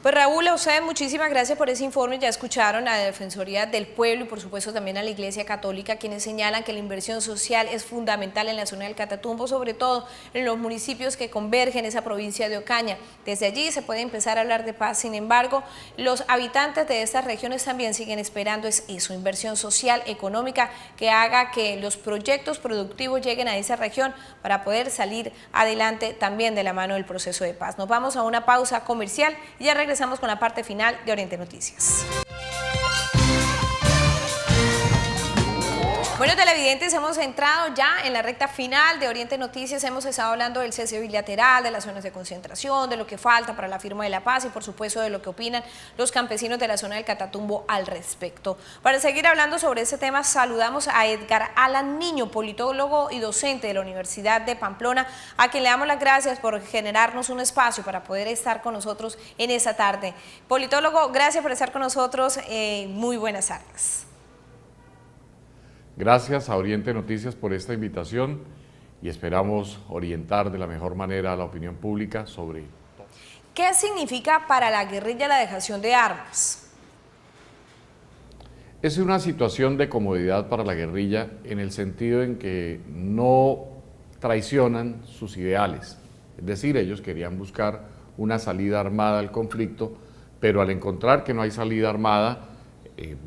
Pues Raúl, a usted muchísimas gracias por ese informe. Ya escucharon a la Defensoría del Pueblo y por supuesto también a la Iglesia Católica, quienes señalan que la inversión social es fundamental en la zona del Catatumbo, sobre todo en los municipios que convergen esa provincia de Ocaña. Desde allí se puede empezar a hablar de paz. Sin embargo, los habitantes de estas regiones también siguen esperando eso, inversión social, económica, que haga que los proyectos productivos lleguen a esa región para poder salir adelante también de la mano del proceso de paz. Nos vamos a una pausa comercial y ya regresamos con la parte final de Oriente Noticias. Bueno, televidentes, hemos entrado ya en la recta final de Oriente Noticias. Hemos estado hablando del cese bilateral, de las zonas de concentración, de lo que falta para la firma de la paz y por supuesto de lo que opinan los campesinos de la zona del Catatumbo al respecto. Para seguir hablando sobre este tema, saludamos a Edgar Alan Niño, politólogo y docente de la Universidad de Pamplona, a quien le damos las gracias por generarnos un espacio para poder estar con nosotros en esta tarde. Politólogo, gracias por estar con nosotros. Muy buenas tardes. Gracias a Oriente Noticias por esta invitación y esperamos orientar de la mejor manera a la opinión pública sobre... ¿Qué significa para la guerrilla la dejación de armas? Es una situación de comodidad para la guerrilla en el sentido en que no traicionan sus ideales. Es decir, ellos querían buscar una salida armada al conflicto, pero al encontrar que no hay salida armada,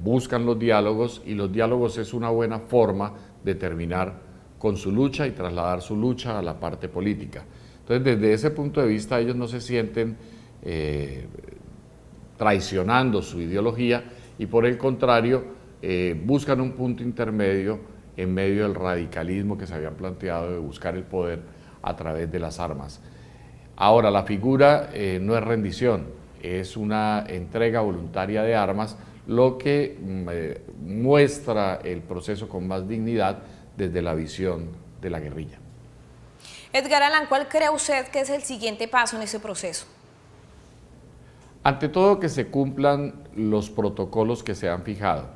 buscan los diálogos, y los diálogos es una buena forma de terminar con su lucha y trasladar su lucha a la parte política. Entonces, desde ese punto de vista, ellos no se sienten traicionando su ideología y por el contrario, buscan un punto intermedio en medio del radicalismo que se habían planteado de buscar el poder a través de las armas. Ahora, la figura no es rendición, es una entrega voluntaria de armas, lo que muestra el proceso con más dignidad desde la visión de la guerrilla. Edgar Alan, ¿cuál cree usted que es el siguiente paso en ese proceso? Ante todo, que se cumplan los protocolos que se han fijado.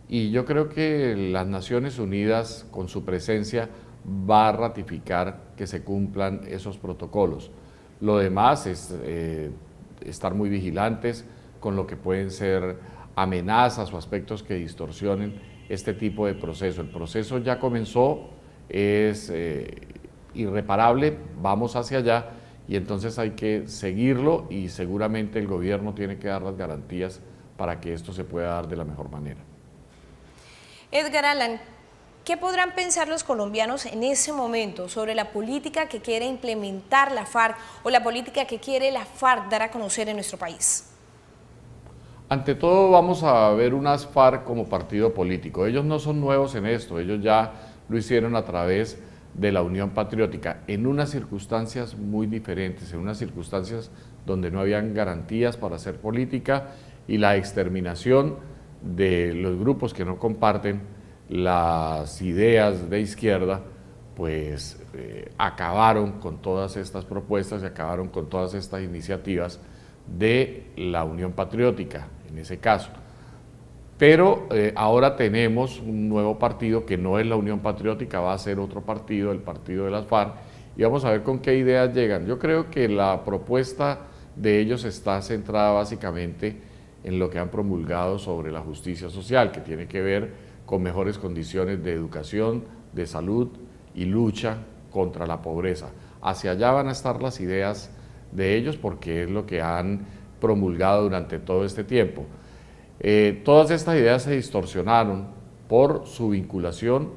Y yo creo que las Naciones Unidas, con su presencia, va a ratificar que se cumplan esos protocolos. Lo demás es estar muy vigilantes con lo que pueden ser amenazas o aspectos que distorsionen este tipo de proceso. El proceso ya comenzó, es irreparable, vamos hacia allá y entonces hay que seguirlo y seguramente el gobierno tiene que dar las garantías para que esto se pueda dar de la mejor manera. Edgar Alan, ¿qué podrán pensar los colombianos en ese momento sobre la política que quiere implementar la FARC o la política que quiere la FARC dar a conocer en nuestro país? Ante todo vamos a ver unas FARC como partido político. Ellos no son nuevos en esto, ellos ya lo hicieron a través de la Unión Patriótica, en unas circunstancias muy diferentes, en unas circunstancias donde no habían garantías para hacer política y la exterminación de los grupos que no comparten las ideas de izquierda, pues acabaron con todas estas propuestas y acabaron con todas estas iniciativas de la Unión Patriótica, en ese caso. Pero ahora tenemos un nuevo partido que no es la Unión Patriótica, va a ser otro partido, el partido de las FARC, y vamos a ver con qué ideas llegan. Yo creo que la propuesta de ellos está centrada básicamente en lo que han promulgado sobre la justicia social, que tiene que ver con mejores condiciones de educación, de salud y lucha contra la pobreza. Hacia allá van a estar las ideas de ellos porque es lo que han promulgado durante todo este tiempo. Todas estas ideas se distorsionaron por su vinculación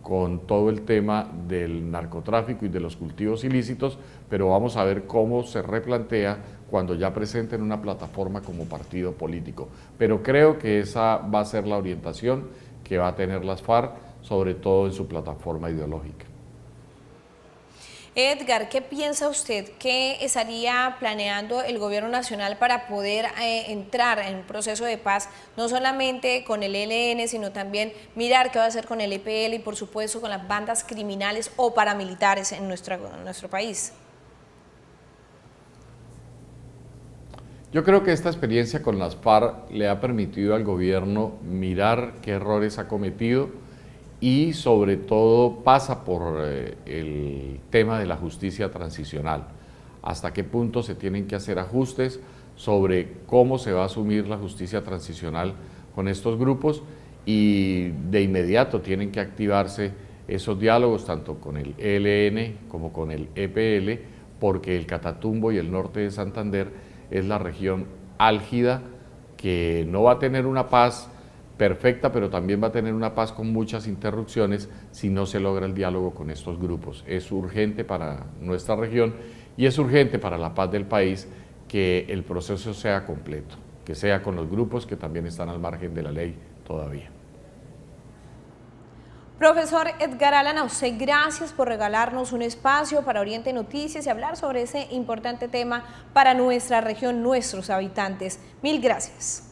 con todo el tema del narcotráfico y de los cultivos ilícitos, pero vamos a ver cómo se replantea cuando ya presenten una plataforma como partido político. Pero creo que esa va a ser la orientación que va a tener las FARC, sobre todo en su plataforma ideológica. Edgar, ¿qué piensa usted que estaría planeando el gobierno nacional para poder entrar en un proceso de paz, no solamente con el ELN, sino también mirar qué va a hacer con el EPL y por supuesto con las bandas criminales o paramilitares en nuestro país? Yo creo que esta experiencia con las FARC le ha permitido al gobierno mirar qué errores ha cometido y sobre todo pasa por el tema de la justicia transicional, hasta qué punto se tienen que hacer ajustes sobre cómo se va a asumir la justicia transicional con estos grupos y de inmediato tienen que activarse esos diálogos tanto con el ELN como con el EPL, porque el Catatumbo y el norte de Santander es la región álgida que no va a tener una paz perfecta, pero también va a tener una paz con muchas interrupciones si no se logra el diálogo con estos grupos. Es urgente para nuestra región y es urgente para la paz del país que el proceso sea completo, que sea con los grupos que también están al margen de la ley todavía. Profesor Edgar Alan, a usted gracias por regalarnos un espacio para Oriente Noticias y hablar sobre ese importante tema para nuestra región, nuestros habitantes. Mil gracias.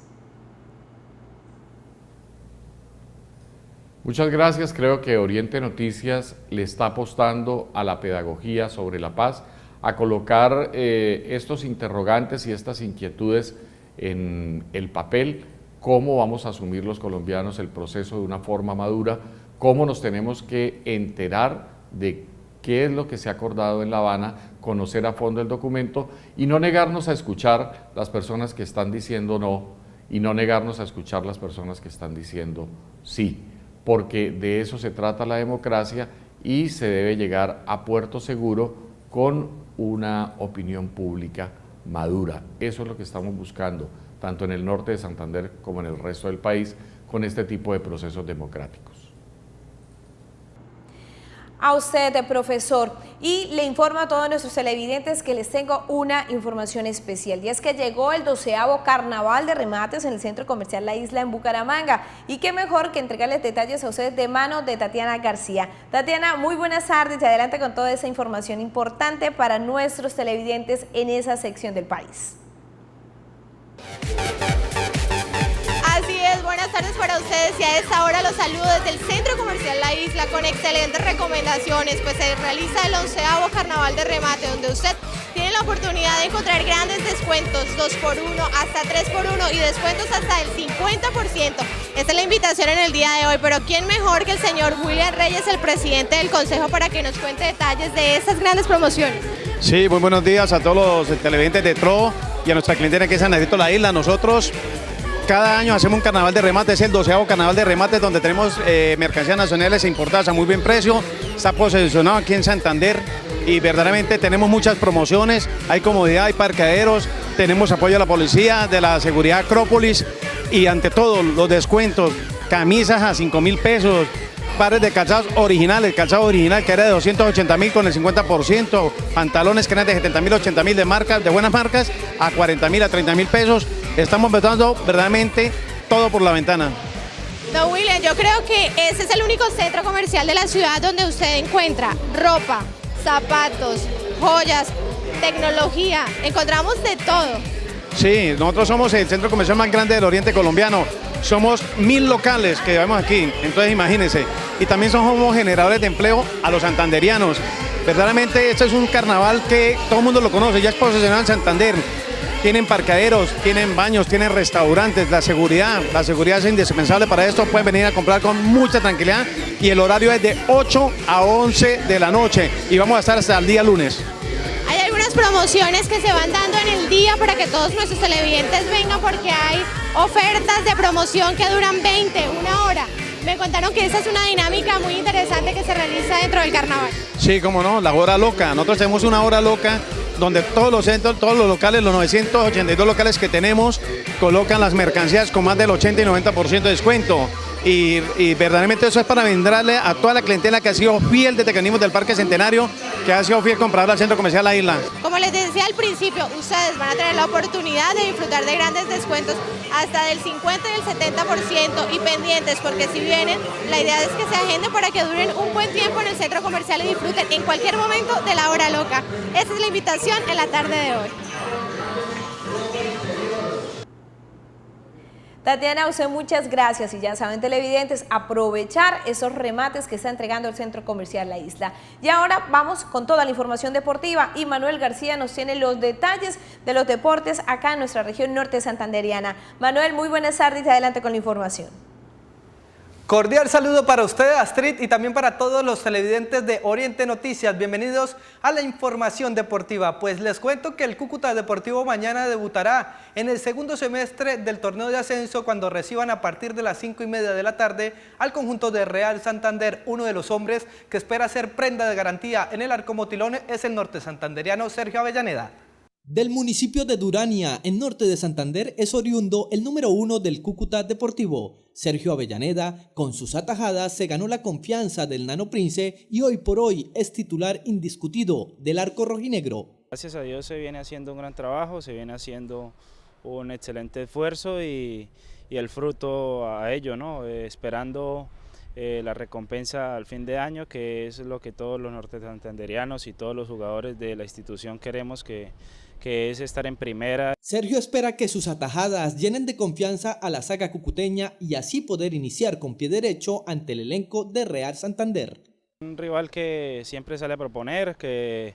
Muchas gracias. Creo que Oriente Noticias le está apostando a la pedagogía sobre la paz, a colocar estos interrogantes y estas inquietudes en el papel, cómo vamos a asumir los colombianos el proceso de una forma madura, cómo nos tenemos que enterar de qué es lo que se ha acordado en La Habana, conocer a fondo el documento y no negarnos a escuchar las personas que están diciendo no y no negarnos a escuchar las personas que están diciendo sí, porque de eso se trata la democracia y se debe llegar a puerto seguro con una opinión pública madura. Eso es lo que estamos buscando, tanto en el norte de Santander como en el resto del país, con este tipo de procesos democráticos. A usted, profesor, y le informo a todos nuestros televidentes que les tengo una información especial, y es que llegó el 12º Carnaval de Remates en el Centro Comercial La Isla en Bucaramanga, y qué mejor que entregarles detalles a ustedes de mano de Tatiana García. Tatiana, muy buenas tardes y adelante con toda esa información importante para nuestros televidentes en esa sección del país. Así es, buenas tardes para ustedes y a esta hora los saludo desde el Centro Comercial La Isla con excelentes recomendaciones, pues se realiza el 11º Carnaval de Remate, donde usted tiene la oportunidad de encontrar grandes descuentos, 2x1 hasta 3x1 y descuentos hasta el 50%. Esta es la invitación en el día de hoy, pero ¿quién mejor que el señor William Reyes, el presidente del Consejo, para que nos cuente detalles de estas grandes promociones? Sí, muy buenos días a todos los televidentes de TRO y a nuestra clientela que es San Andrés La Isla. Nosotros cada año hacemos un carnaval de remate, es el 12º carnaval de remate donde tenemos mercancías nacionales e importadas a muy buen precio. Está posicionado aquí en Santander y verdaderamente tenemos muchas promociones, hay comodidad, hay parqueaderos, tenemos apoyo de la policía, de la seguridad Acrópolis y ante todo los descuentos, camisas a 5.000 pesos, pares de calzados originales, el calzado original que era de 280.000 con el 50%, pantalones que eran de 70.000, 80.000 de marcas, de buenas marcas, a 40.000, a 30.000 pesos. Estamos vetando verdaderamente todo por la ventana. Don William, yo creo que ese es el único centro comercial de la ciudad donde usted encuentra ropa, zapatos, joyas, tecnología, encontramos de todo. Sí, nosotros somos el centro comercial más grande del oriente colombiano. Somos 1000 locales que vemos aquí, entonces imagínense. Y también somos generadores de empleo a los santanderianos. Verdaderamente este es un carnaval que todo el mundo lo conoce, ya es posicionado en Santander. tienen parqueaderos, tienen baños, tienen restaurantes, la seguridad es indispensable para esto, pueden venir a comprar con mucha tranquilidad y el horario es de 8 a 11 de la noche y vamos a estar hasta el día lunes. Hay algunas promociones que se van dando en el día para que todos nuestros televidentes vengan porque hay ofertas de promoción que duran 1 hora. Me contaron que esa es una dinámica muy interesante que se realiza dentro del carnaval. Sí, cómo no, la hora loca. Nosotros tenemos una hora loca donde todos los centros, todos los locales, los 982 locales que tenemos, colocan las mercancías con más del 80 y 90% de descuento. Y verdaderamente eso es para venderle a toda la clientela que ha sido fiel desde que venimos del Parque Centenario, que ha sido fiel comprador al Centro Comercial La Isla. Como les decía al principio, ustedes van a tener la oportunidad de disfrutar de grandes descuentos hasta del 50 y el 70% y pendientes, porque si vienen, la idea es que se agenden para que duren un buen tiempo en el Centro Comercial y disfruten en cualquier momento de la hora loca. Esa es la invitación en la tarde de hoy. Tatiana, a usted muchas gracias y ya saben televidentes, aprovechar esos remates que está entregando el Centro Comercial La Isla. Y ahora vamos con toda la información deportiva y Manuel García nos tiene los detalles de los deportes acá en nuestra región norte santanderiana. Manuel, muy buenas tardes y adelante con la información. Cordial saludo para usted, Astrid, y también para todos los televidentes de Oriente Noticias. Bienvenidos a la información deportiva. Pues les cuento que el Cúcuta Deportivo mañana debutará en el segundo semestre del torneo de ascenso cuando reciban a partir de las 5:30 de la tarde al conjunto de Real Santander. Uno de los hombres que espera ser prenda de garantía en el arco motilón es el norte santanderiano Sergio Avellaneda. Del municipio de Durania, en norte de Santander, es oriundo el número 1 del Cúcuta Deportivo. Sergio Avellaneda, con sus atajadas, se ganó la confianza del Nano Prince y hoy por hoy es titular indiscutido del arco rojinegro. Gracias a Dios se viene haciendo un gran trabajo, se viene haciendo un excelente esfuerzo y el fruto a ello, ¿no? Esperando la recompensa al fin de año, que es lo que todos los norte santanderianos y todos los jugadores de la institución queremos, que es estar en primera. Sergio espera que sus atajadas llenen de confianza a la saga cucuteña y así poder iniciar con pie derecho ante el elenco de Real Santander. Un rival que siempre sale a proponer, que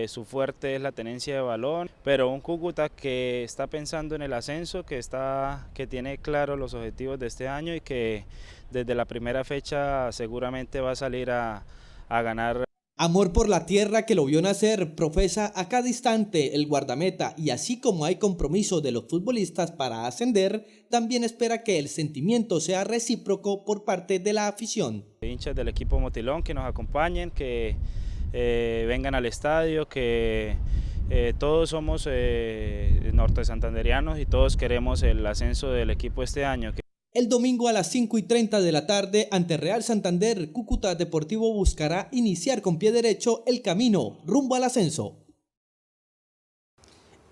su fuerte es la tenencia de balón, pero un Cúcuta que está pensando en el ascenso, que tiene claros los objetivos de este año y que desde la primera fecha seguramente va a salir a ganar. Amor por la tierra que lo vio nacer profesa a cada instante el guardameta y así como hay compromiso de los futbolistas para ascender, también espera que el sentimiento sea recíproco por parte de la afición. Hinchas del equipo Motilón que nos acompañen, que vengan al estadio, que todos somos norte santanderianos y todos queremos el ascenso del equipo este año. El domingo a las 5:30 de la tarde ante Real Santander, Cúcuta Deportivo buscará iniciar con pie derecho el camino rumbo al ascenso.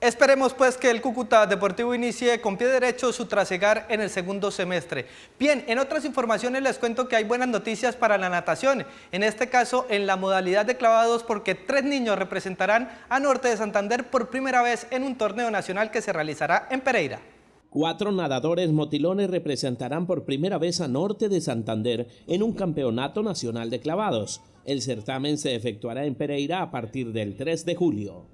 Esperemos pues que el Cúcuta Deportivo inicie con pie derecho su trasegar en el segundo semestre. Bien, en otras informaciones les cuento que hay buenas noticias para la natación, en este caso en la modalidad de clavados porque 3 niños representarán a Norte de Santander por primera vez en un torneo nacional que se realizará en Pereira. 4 nadadores motilones representarán por primera vez a Norte de Santander en un campeonato nacional de clavados. El certamen se efectuará en Pereira a partir del 3 de julio.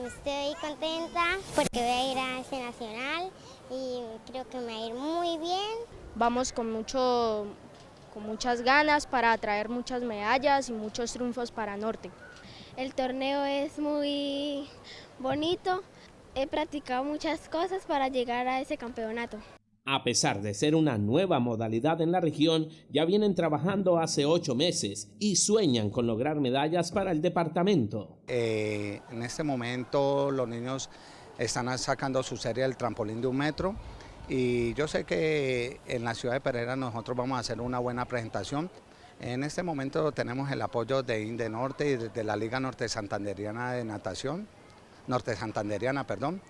Estoy contenta porque voy a ir a ese nacional y creo que me va a ir muy bien. Vamos con muchas ganas para traer muchas medallas y muchos triunfos para Norte. El torneo es muy bonito. He practicado muchas cosas para llegar a ese campeonato. A pesar de ser una nueva modalidad en la región, ya vienen trabajando hace 8 meses y sueñan con lograr medallas para el departamento. En este momento los niños están sacando su serie del trampolín de 1 metro y yo sé que en la ciudad de Pereira nosotros vamos a hacer una buena presentación. En este momento tenemos el apoyo de INDE Norte y de la Liga Norte Santanderiana de Natación. Norte Santanderiana, perdón,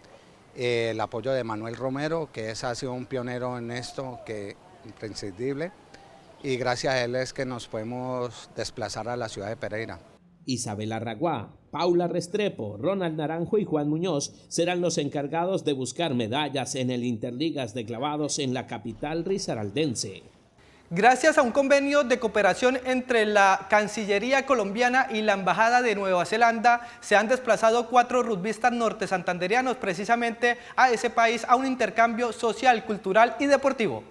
el apoyo de Manuel Romero, que ha sido un pionero en esto, que imprescindible, y gracias a él es que nos podemos desplazar a la ciudad de Pereira. Isabel Arraguá, Paula Restrepo, Ronald Naranjo y Juan Muñoz serán los encargados de buscar medallas en el Interligas de clavados en la capital risaraldense. Gracias a un convenio de cooperación entre la Cancillería colombiana y la Embajada de Nueva Zelanda, se han desplazado 4 rugbyistas norte santanderianos precisamente a ese país a un intercambio social, cultural y deportivo.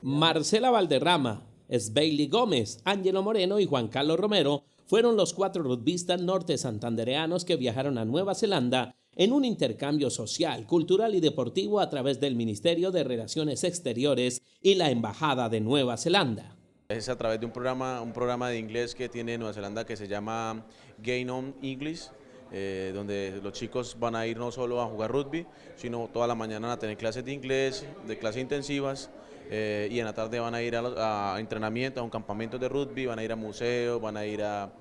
Marcela Valderrama, Esbeili Gómez, Ángelo Moreno y Juan Carlos Romero fueron los 4 rugbyistas norte santandereanos que viajaron a Nueva Zelanda en un intercambio social, cultural y deportivo a través del Ministerio de Relaciones Exteriores y la Embajada de Nueva Zelanda. Es a través de un programa de inglés que tiene Nueva Zelanda que se llama Gain on English, donde los chicos van a ir no solo a jugar rugby, sino toda la mañana van a tener clases de inglés, de clases intensivas, y en la tarde van a ir a entrenamiento, a un campamento de rugby, van a ir a museos, van a ir a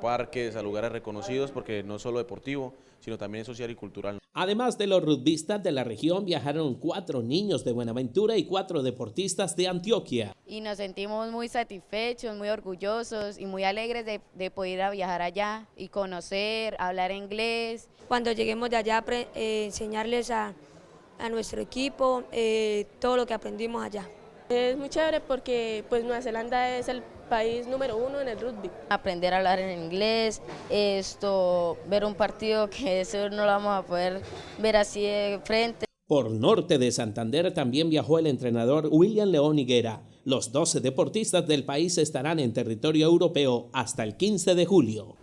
parques, a lugares reconocidos, porque no es solo deportivo, sino también es social y cultural. Además de los rugbyistas de la región, viajaron 4 niños de Buenaventura y 4 deportistas de Antioquia. Y nos sentimos muy satisfechos, muy orgullosos y muy alegres de poder viajar allá y conocer, hablar inglés. Cuando lleguemos de allá, enseñarles a nuestro equipo todo lo que aprendimos allá. Es muy chévere porque pues Nueva Zelanda es el país número 1 en el rugby. Aprender a hablar en inglés, ver un partido que eso no lo vamos a poder ver así de frente. Por norte de Santander también viajó el entrenador William León Higuera. Los 12 deportistas del país estarán en territorio europeo hasta el 15 de julio.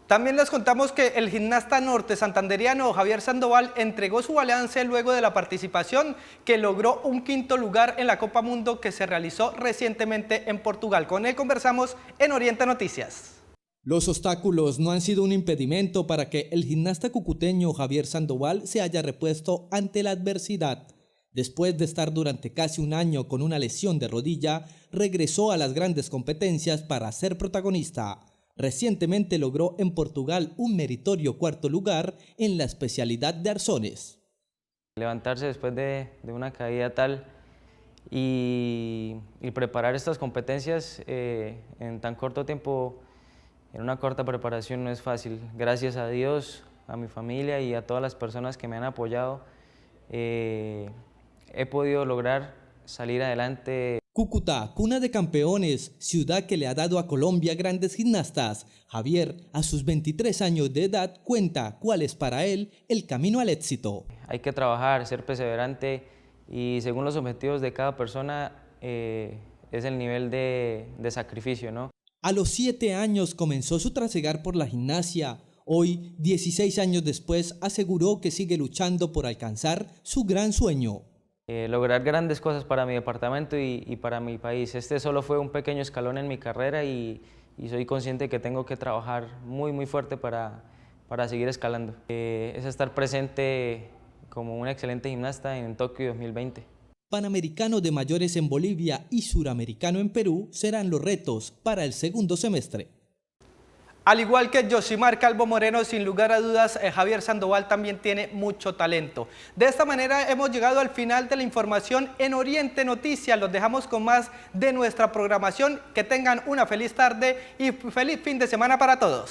También les contamos que el gimnasta norte santanderiano Javier Sandoval entregó su balance luego de la participación que logró un 5º lugar en la Copa Mundo que se realizó recientemente en Portugal. Con él conversamos en Oriente Noticias. Los obstáculos no han sido un impedimento para que el gimnasta cucuteño Javier Sandoval se haya repuesto ante la adversidad. Después de estar durante casi un año con una lesión de rodilla, regresó a las grandes competencias para ser protagonista. Recientemente logró en Portugal un meritorio 4º lugar en la especialidad de arzones. Levantarse después de una caída tal y preparar estas competencias en tan corto tiempo, en una corta preparación, no es fácil. Gracias a Dios, a mi familia y a todas las personas que me han apoyado, he podido lograr salir adelante. Cúcuta, cuna de campeones, ciudad que le ha dado a Colombia grandes gimnastas. Javier, a sus 23 años de edad, cuenta cuál es para él el camino al éxito. Hay que trabajar, ser perseverante y según los objetivos de cada persona es el nivel de sacrificio, ¿no? A los 7 años comenzó su trasegar por la gimnasia. Hoy, 16 años después, aseguró que sigue luchando por alcanzar su gran sueño. Lograr grandes cosas para mi departamento y para mi país. Este solo fue un pequeño escalón en mi carrera y soy consciente que tengo que trabajar muy fuerte para seguir escalando. Es estar presente como un excelente gimnasta en Tokio 2020. Panamericano de mayores en Bolivia y suramericano en Perú serán los retos para el segundo semestre. Al igual que Yosimar Calvo Moreno, sin lugar a dudas, Javier Sandoval también tiene mucho talento. De esta manera hemos llegado al final de la información en Oriente Noticias. Los dejamos con más de nuestra programación. Que tengan una feliz tarde y feliz fin de semana para todos.